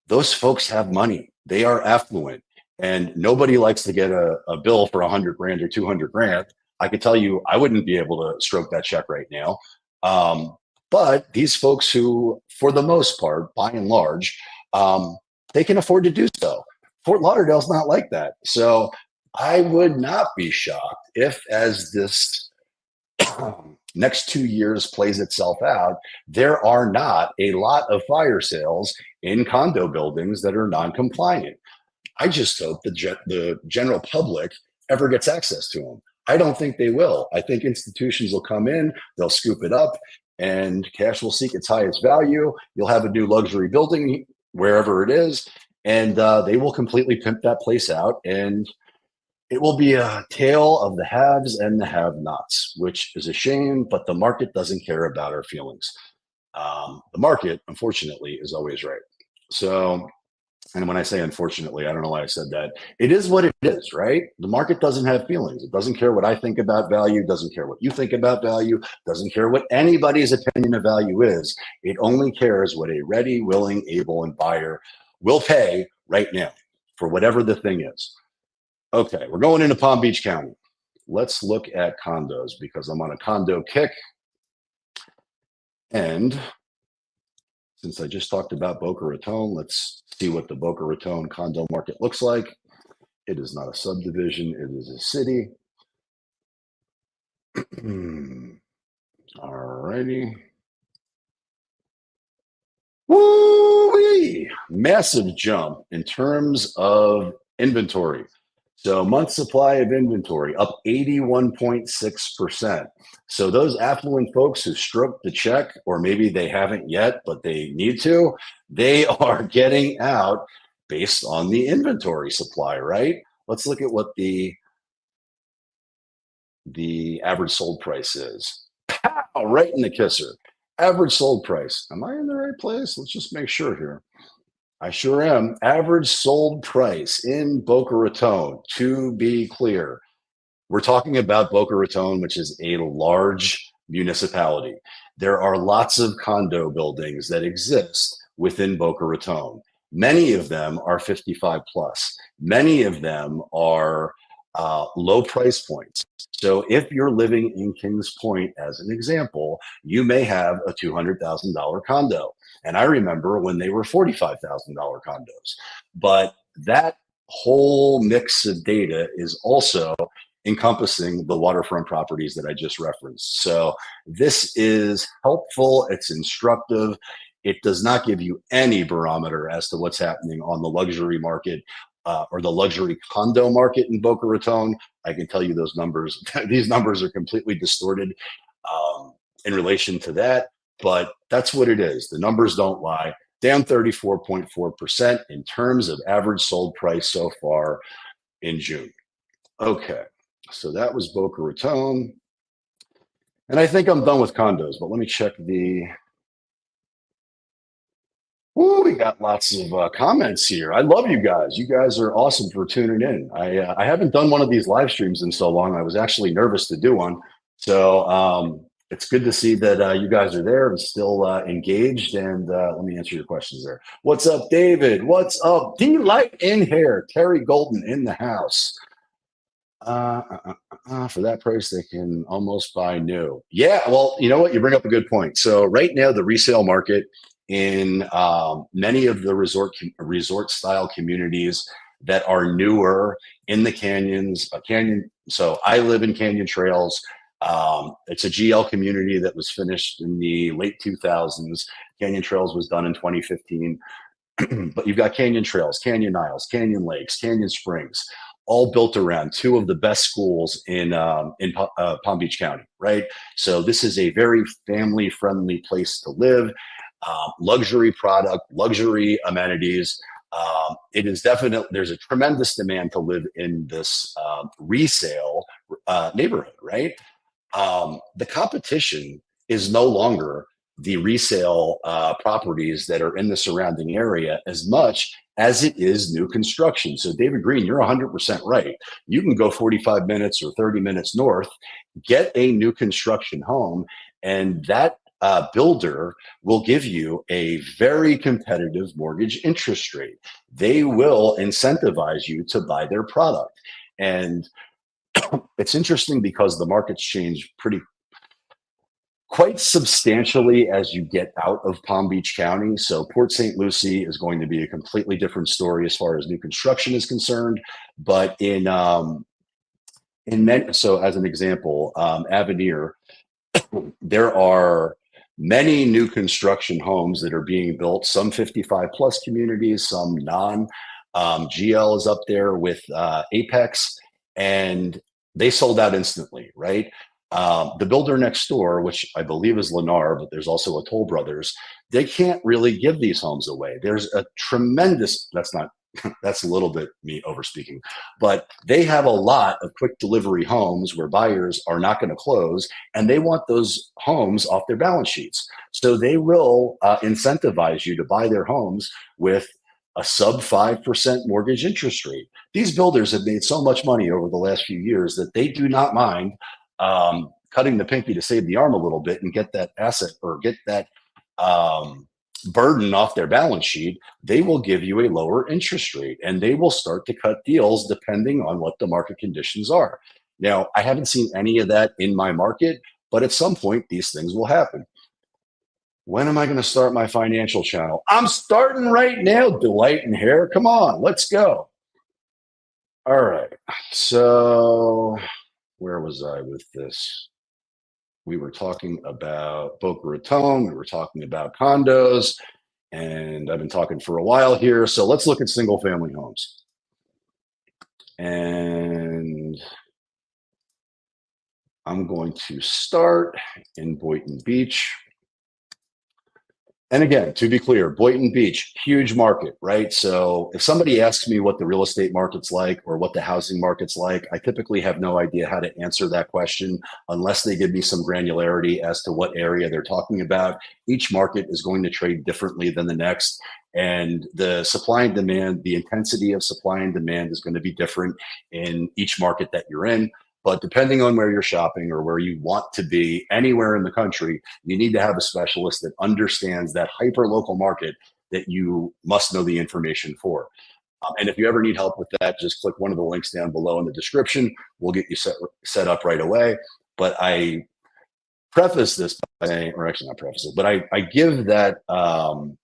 those folks have money. They are affluent, and nobody likes to get a bill for 100 grand or 200 grand. I could tell you, I wouldn't be able to stroke that check right now. But these folks who, for the most part, by and large, they can afford to do so. Fort Lauderdale's not like that. So I would not be shocked if, as this next 2 years plays itself out, there are not a lot of fire sales in condo buildings that are non-compliant. I just hope the general public ever gets access to them. I don't think they will. I think institutions will come in, they'll scoop it up, and cash will seek its highest value. You'll have a new luxury building wherever it is, and they will completely pimp that place out. And it will be a tale of the haves and the have-nots, which is a shame, but the market doesn't care about our feelings. The market, unfortunately, is always right. So, and when I say unfortunately, I don't know why I said that. It is what it is, right? The market doesn't have feelings. It doesn't care what I think about value, doesn't care what you think about value, doesn't care what anybody's opinion of value is. It only cares what a ready, willing, able, and buyer will pay right now for whatever the thing is. Okay, we're going into Palm Beach County. Let's look at condos because I'm on a condo kick. And since I just talked about Boca Raton, let's see what the Boca Raton condo market looks like. It is not a subdivision, it is a city. All righty. Woo-wee! Massive jump in terms of inventory. So month supply of inventory up 81.6%. So those affluent folks who stroked the check, or maybe they haven't yet, but they need to, they are getting out based on the inventory supply, right? Let's look at what the average sold price is. Pow, right in the kisser. Average sold price. Am I in the right place? Let's just make sure here. I sure am. Average sold price in Boca Raton, to be clear. We're talking about Boca Raton, which is a large municipality. There are lots of condo buildings that exist within Boca Raton. Many of them are 55 plus. Many of them are low price points. So if you're living in Kings Point, as an example, you may have a $200,000 condo. And I remember when they were $45,000 condos. But that whole mix of data is also encompassing the waterfront properties that I just referenced. So this is helpful. It's instructive. It does not give you any barometer as to what's happening on the luxury market or the luxury condo market in Boca Raton. I can tell you those numbers, these numbers are completely distorted in relation to that, but that's what it is. The numbers don't lie. Down 34.4% in terms of average sold price so far in June. Okay, so that was Boca Raton. And I think I'm done with condos, but let me check the. Ooh, we got lots of comments here. I love you guys. You guys are awesome for tuning in. I haven't done one of these live streams in so long. I was actually nervous to do one. So it's good to see that you guys are there and still engaged. And let me answer your questions there. What's up, David? What's up? Delight in hair. Terry Golden in the house. For that price, they can almost buy new. Yeah, well, you know what? You bring up a good point. So right now, the resale market in many of the resort style communities that are newer in the canyons, canyon. So I live in Canyon Trails. It's a GL community that was finished in the late 2000s. Canyon Trails was done in 2015. But you've got Canyon Trails, Canyon Isles, Canyon Lakes, Canyon Springs, all built around two of the best schools in Palm Beach County, right? So this is a very family-friendly place to live. Luxury product, luxury amenities. It is definitely, there's a tremendous demand to live in this resale neighborhood, right? The competition is no longer the resale properties that are in the surrounding area as much as it is new construction. So David Green, you're 100% right. You can go 45 minutes or 30 minutes north, get a new construction home, and that builder will give you a very competitive mortgage interest rate. They will incentivize you to buy their product. And it's interesting because the markets change quite substantially as you get out of Palm Beach County. So Port St. Lucie is going to be a completely different story as far as new construction is concerned. But so as an example, Avenir, there are many new construction homes that are being built, some 55 plus communities, some non. GL is up there with Apex, and they sold out instantly, right? The builder next door, which I believe is Lennar, but there's also a Toll Brothers, they can't really give these homes away. There's a tremendous, that's a little bit me overspeaking, but they have a lot of quick delivery homes where buyers are not going to close and they want those homes off their balance sheets. So they will incentivize you to buy their homes with a sub 5% mortgage interest rate. These builders have made so much money over the last few years that they do not mind cutting the pinky to save the arm a little bit and get that asset or get that burden off their balance sheet. They will give you a lower interest rate and they will start to cut deals depending on what the market conditions are. Now, I haven't seen any of that in my market, but at some point, these things will happen. When am I going to start my financial channel? I'm starting right now, Delight in Hair. Come on, let's go. All right. So where was I with this? We were talking about Boca Raton. We were talking about condos. And I've been talking for a while here. So let's look at single family homes. And I'm going to start in Boynton Beach. And again, to be clear, Boynton Beach, huge market, right? So if somebody asks me what the real estate market's like or what the housing market's like, I typically have no idea how to answer that question unless they give me some granularity as to what area they're talking about. Each market is going to trade differently than the next. And the supply and demand, the intensity of supply and demand is going to be different in each market that you're in. But depending on where you're shopping or where you want to be anywhere in the country, you need to have a specialist that understands that hyper local market that you must know the information for. And if you ever need help with that, just click one of the links down below in the description. We'll get you set up right away. But I preface this by saying, or actually not preface it, but I give that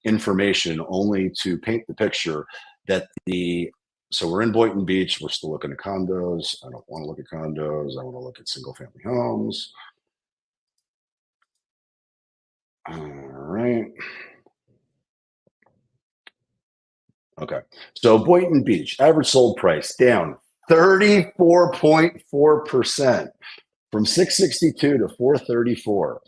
information only to paint the picture that so we're in Boynton Beach. We're still looking at condos. I don't want to look at condos. I want to look at single family homes. All right. Okay. So Boynton Beach, average sold price down 34.4% from 662 to 434.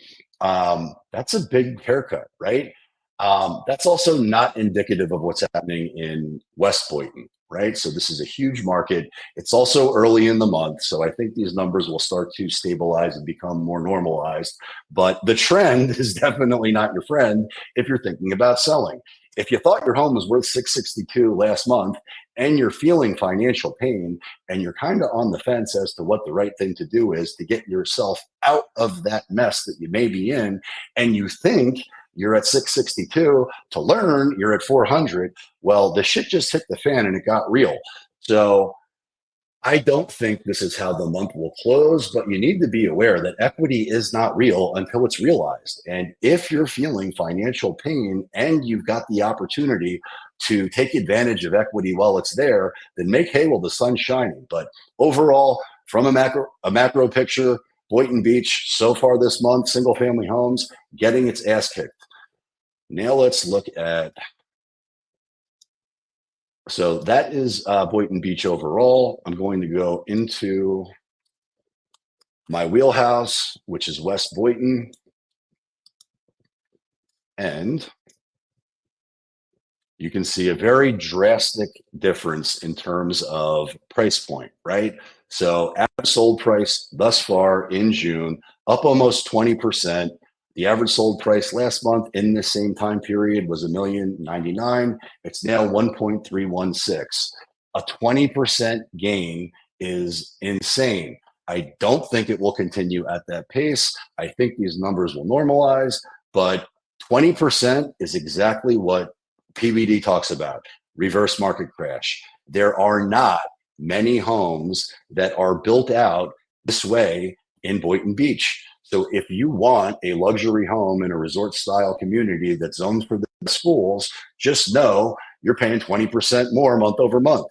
That's a big haircut, right? That's also not indicative of what's happening in West Boynton, right? So this is a huge market. It's also early in the month. So I think these numbers will start to stabilize and become more normalized. But the trend is definitely not your friend if you're thinking about selling. If you thought your home was worth 662 last month and you're feeling financial pain and you're kind of on the fence as to what the right thing to do is to get yourself out of that mess that you may be in, and you think you're at 662 to learn you're at 400, well, the shit just hit the fan and it got real. So I don't think this is how the month will close, but you need to be aware that equity is not real until it's realized. And if you're feeling financial pain and you've got the opportunity to take advantage of equity while it's there, then make hay while the sun's shining. But overall, from a macro picture, Boynton Beach so far this month, single family homes getting its ass kicked. Now let's look at, so that is Boynton Beach overall. I'm going to go into my wheelhouse, which is West Boynton. And you can see a very drastic difference in terms of price point, right? So average sold price thus far in June, up almost 20%. The average sold price last month in the same time period was $1,099,000. It's now 1.316. A 20% gain is insane. I don't think it will continue at that pace. I think these numbers will normalize, but 20% is exactly what PBD talks about, reverse market crash. There are not many homes that are built out this way in Boynton Beach. So if you want a luxury home in a resort style community that's zoned for the schools, just know you're paying 20% more month over month,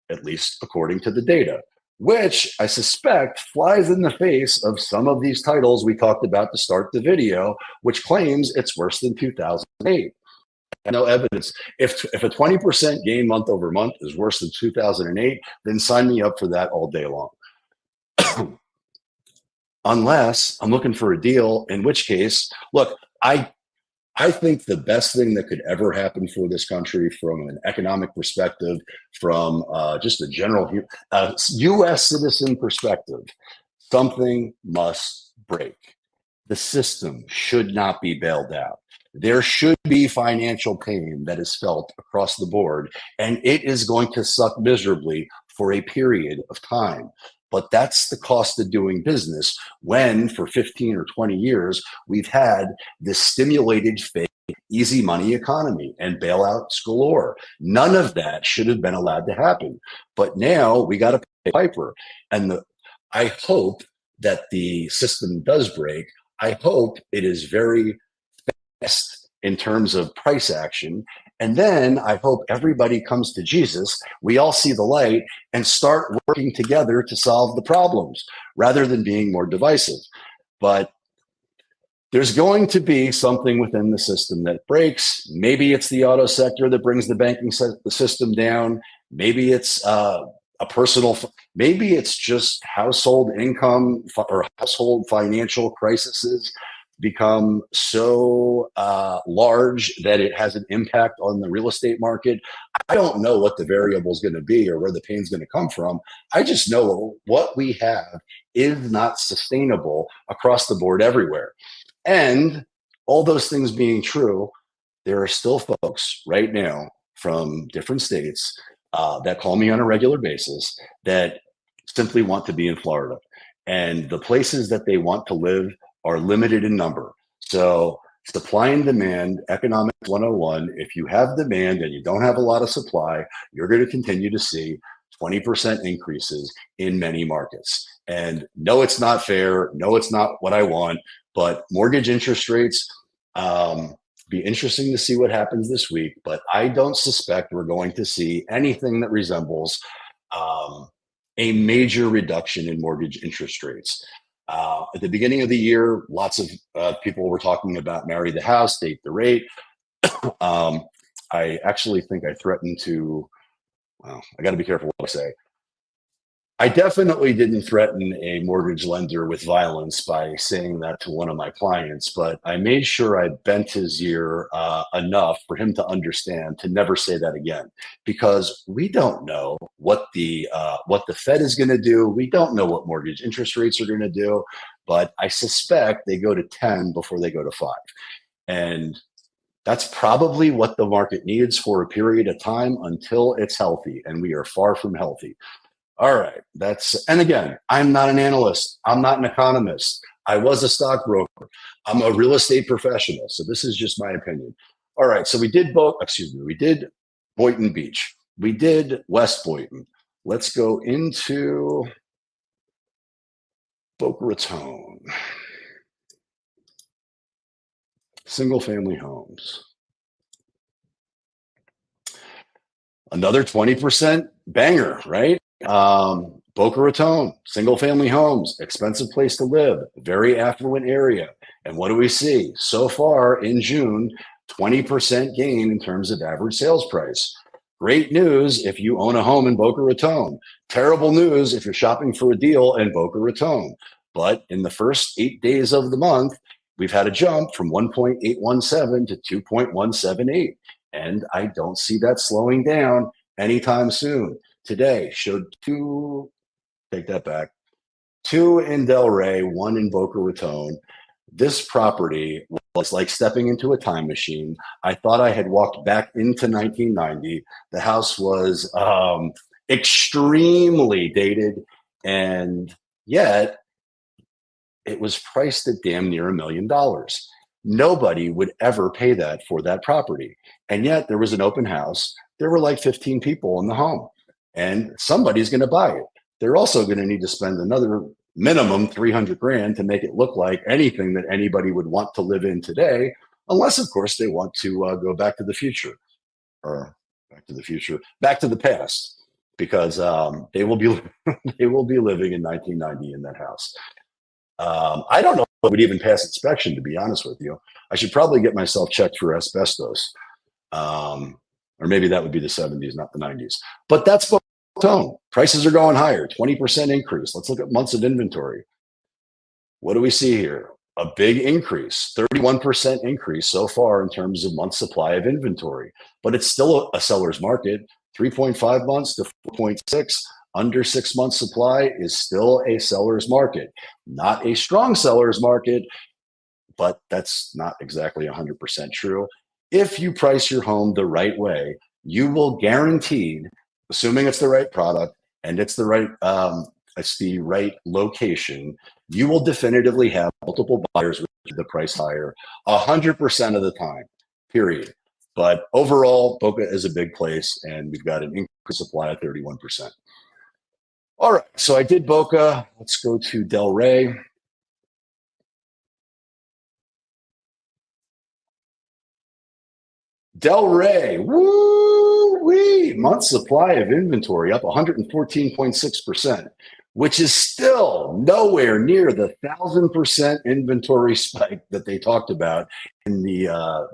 at least according to the data, which I suspect flies in the face of some of these titles we talked about to start the video, which claims it's worse than 2008. No evidence. If a 20% gain month over month is worse than 2008, then sign me up for that all day long. Unless I'm looking for a deal, in which case, look, I think the best thing that could ever happen for this country from an economic perspective, from just a general U.S. citizen perspective, something must break. The system should not be bailed out. There should be financial pain that is felt across the board, and it is going to suck miserably for a period of time. But that's the cost of doing business when for 15 or 20 years, we've had this stimulated fake easy money economy and bailouts galore. None of that should have been allowed to happen. But now we got to pay Piper. And I hope that the system does break. I hope it is very fast in terms of price action. And then I hope everybody comes to Jesus. We all see the light and start working together to solve the problems rather than being more divisive. But there's going to be something within the system that breaks. Maybe it's the auto sector that brings the banking system down. Maybe it's maybe it's just household income or household financial crises become so large that it has an impact on the real estate market. I don't know what the variable is going to be or where the pain's going to come from. I just know what we have is not sustainable across the board everywhere. And all those things being true, there are still folks right now from different states that call me on a regular basis that simply want to be in Florida. And the places that they want to live are limited in number. So supply and demand, economics 101, if you have demand and you don't have a lot of supply, you're going to continue to see 20% increases in many markets. And no, it's not fair. No, it's not what I want. But mortgage interest rates, be interesting to see what happens this week. But I don't suspect we're going to see anything that resembles a major reduction in mortgage interest rates. At the beginning of the year, lots of people were talking about marry the house, date the rate. I actually think I threatened to, well, I got to be careful what I say. I definitely didn't threaten a mortgage lender with violence by saying that to one of my clients, but I made sure I bent his ear enough for him to understand to never say that again, because we don't know what the Fed is going to do. We don't know what mortgage interest rates are going to do, but I suspect they go to 10 before they go to 5. And that's probably what the market needs for a period of time until it's healthy, and we are far from healthy. All right, and again, I'm not an analyst. I'm not an economist. I was a stockbroker. I'm a real estate professional. So this is just my opinion. All right, so we did Boynton Beach. We did West Boynton. Let's go into Boca Raton. Single family homes. Another 20% banger, right? Boca Raton, single family homes, expensive place to live, very affluent area. And what do we see? So far in June, 20% gain in terms of average sales price. Great news if you own a home in Boca Raton. Terrible news if you're shopping for a deal in Boca Raton. But in the first 8 days of the month, we've had a jump from 1.817 to 2.178. And I don't see that slowing down anytime soon. Today showed two in Delray, one in Boca Raton. This property was like stepping into a time machine. I thought I had walked back into 1990. The house was extremely dated, and yet it was priced at damn near $1 million. Nobody would ever pay that for that property. And yet there was an open house. There were like 15 people in the home. And somebody's going to buy it. They're also going to need to spend another minimum 300 grand to make it look like anything that anybody would want to live in today, unless, of course, they want to go back to the future, or back to the past, because they will be living in 1990 in that house. I don't know if it would even pass inspection, to be honest with you. I should probably get myself checked for asbestos. Or maybe that would be the 70s, not the 90s. But that's Boca Raton. Prices are going higher, 20% increase. Let's look at months of inventory. What do we see here? A big increase, 31% increase so far in terms of month supply of inventory. But it's still a seller's market, 3.5 months to 4.6. Under 6 months supply is still a seller's market. Not a strong seller's market, but that's not exactly 100% true. If you price your home the right way, you will guaranteed, assuming it's the right product and it's the right location, you will definitively have multiple buyers with the price higher 100% of the time, period. But overall, Boca is a big place, and we've got an increased supply of 31%. All right, so I did Boca. Let's go to Delray. Delray, woo-wee, month supply of inventory up 114.6%, which is still nowhere near the 1,000% inventory spike that they talked about in the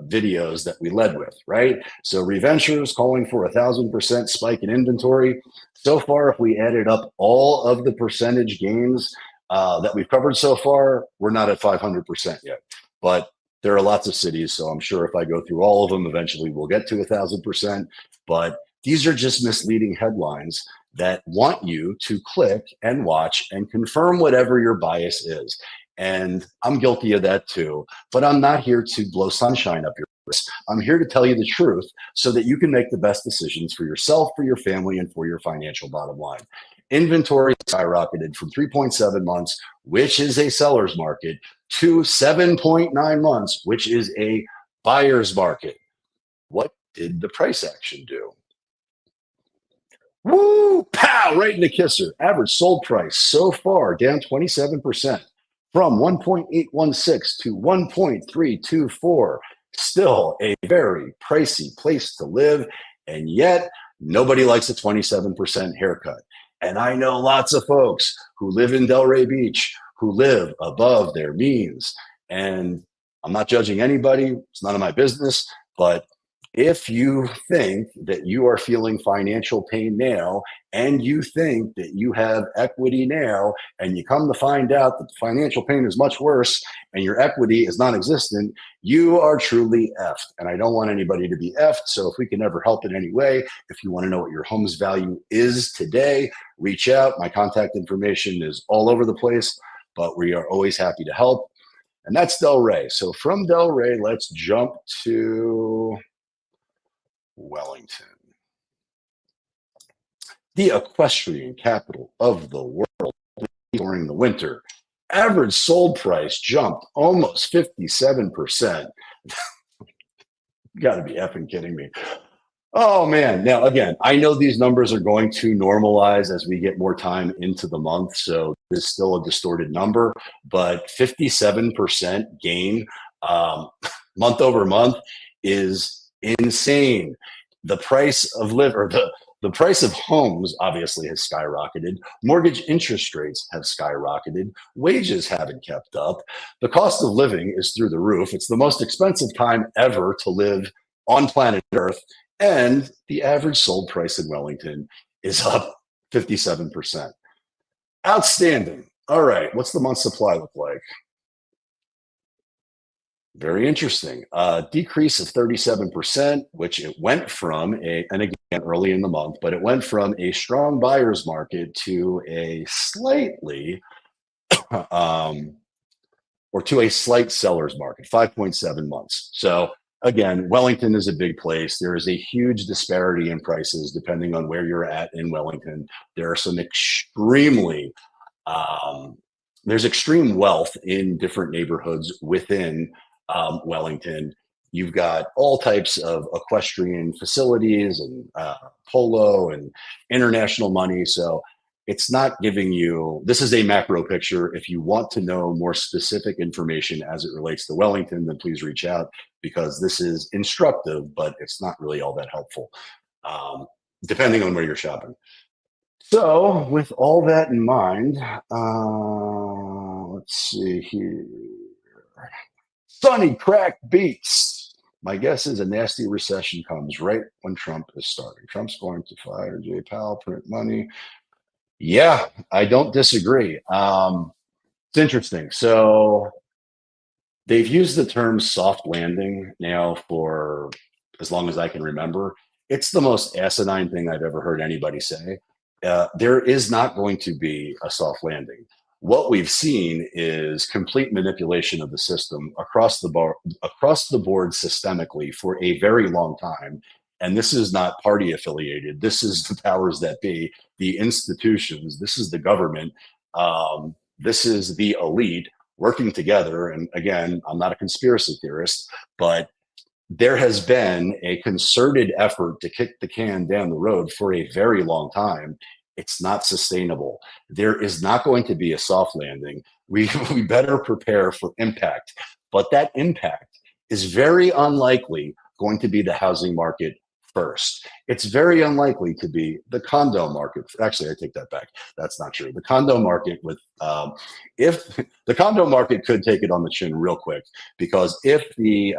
videos that we led with, right? So ReVentures calling for 1,000% spike in inventory. So far, if we added up all of the percentage gains that we've covered so far, we're not at 500% yet. but there are lots of cities. So I'm sure if I go through all of them, eventually we'll get to 1,000%. But these are just misleading headlines that want you to click and watch and confirm whatever your bias is. And I'm guilty of that too. But I'm not here to blow sunshine up your ass. I'm here to tell you the truth so that you can make the best decisions for yourself, for your family, and for your financial bottom line. Inventory skyrocketed from 3.7 months, which is a seller's market, to 7.9 months, which is a buyer's market. What did the price action do? Woo! Pow! Right in the kisser. Average sold price so far down 27% from 1.816 to 1.324. Still a very pricey place to live. And yet, nobody likes a 27% haircut. And I know lots of folks who live in Delray Beach who live above their means. And I'm not judging anybody, it's none of my business, but if you think that you are feeling financial pain now and you think that you have equity now and you come to find out that the financial pain is much worse and your equity is non-existent, you are truly effed. And I don't want anybody to be effed. So if we can ever help in any way, if you want to know what your home's value is today, reach out. My contact information is all over the place, but we are always happy to help. And that's Delray. So from Delray, let's jump to Wellington, the equestrian capital of the world during the winter. Average sold price jumped almost 57%. You got to be effing kidding me. Oh man. Now, again, I know these numbers are going to normalize as we get more time into the month. So there's still a distorted number, but 57% gain month over month is insane. The price of the price of homes obviously has skyrocketed. Mortgage interest rates have skyrocketed. Wages haven't kept up. The cost of living is through the roof. It's the most expensive time ever to live on planet Earth. And the average sold price in Wellington is up 57%. Outstanding. All right. What's the month supply look like? Very interesting. Decrease of 37%, which it went from and again, early in the month, but it went from a strong buyer's market to a slightly, or to a slight seller's market, 5.7 months. So again, Wellington is a big place. There is a huge disparity in prices depending on where you're at in Wellington. There are some there's extreme wealth in different neighborhoods within Wellington. You've got all types of equestrian facilities and polo and international money. So it's not giving you, this is a macro picture. If you want to know more specific information as it relates to Wellington, then please reach out, because this is instructive, but it's not really all that helpful, depending on where you're shopping. So with all that in mind, let's see here. Sunny crack beats. My guess is a nasty recession comes right when Trump is starting. Trump's going to fire Jay Powell, print money. Yeah, I don't disagree. It's interesting. So they've used the term soft landing now for as long as I can remember. It's the most asinine thing I've ever heard anybody say. There is not going to be a soft landing. What we've seen is complete manipulation of the system across the board systemically for a very long time. And this is not party affiliated. This is the powers that be, the institutions. This is the government. This is the elite working together. And again, I'm not a conspiracy theorist, but there has been a concerted effort to kick the can down the road for a very long time. It's not sustainable. There is not going to be a soft landing. We better prepare for impact. But that impact is very unlikely going to be the housing market first. It's very unlikely to be the condo market. Actually, I take that back. That's not true. The condo market if the condo market could take it on the chin real quick, because if the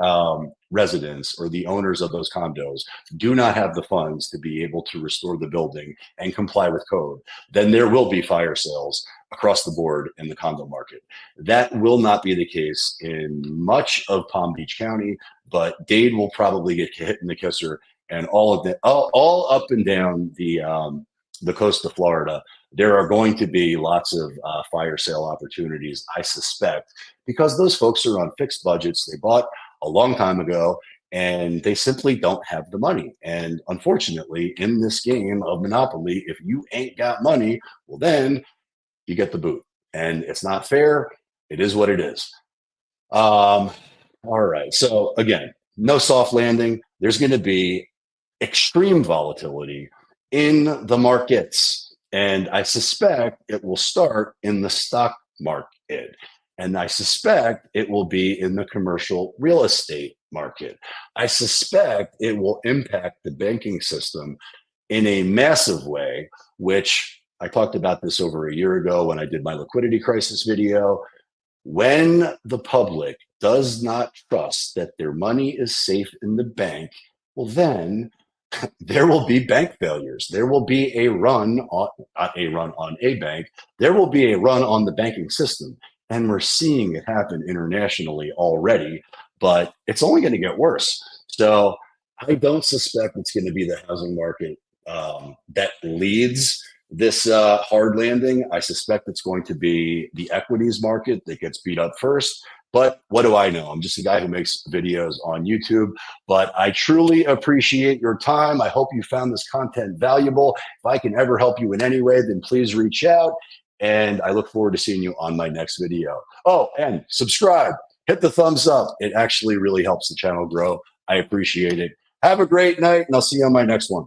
residents or the owners of those condos do not have the funds to be able to restore the building and comply with code, then there will be fire sales across the board in the condo market. That will not be the case in much of Palm Beach County, but Dade will probably get hit in the kisser, and all up and down the coast of Florida, there are going to be lots of fire sale opportunities, I suspect, because those folks are on fixed budgets. They bought a long time ago, and they simply don't have the money. And unfortunately, in this game of Monopoly, if you ain't got money, well, then you get the boot. And it's not fair. It is what it is. All right. So again, no soft landing. There's going to be extreme volatility in the markets. And I suspect it will start in the stock market. And I suspect it will be in the commercial real estate market. I suspect it will impact the banking system in a massive way, which I talked about this over a year ago when I did my liquidity crisis video. When the public does not trust that their money is safe in the bank, well, then there will be bank failures. There will be a run on, not a run on a bank. There will be a run on the banking system. And we're seeing it happen internationally already, but it's only going to get worse. So I don't suspect it's going to be the housing market that leads this hard landing. I suspect it's going to be the equities market that gets beat up first. But what do I know? I'm just a guy who makes videos on YouTube. But I truly appreciate your time. I hope you found this content valuable. If I can ever help you in any way, then please reach out. And I look forward to seeing you on my next video. Oh, and subscribe. Hit the thumbs up. It actually really helps the channel grow. I appreciate it. Have a great night, and I'll see you on my next one.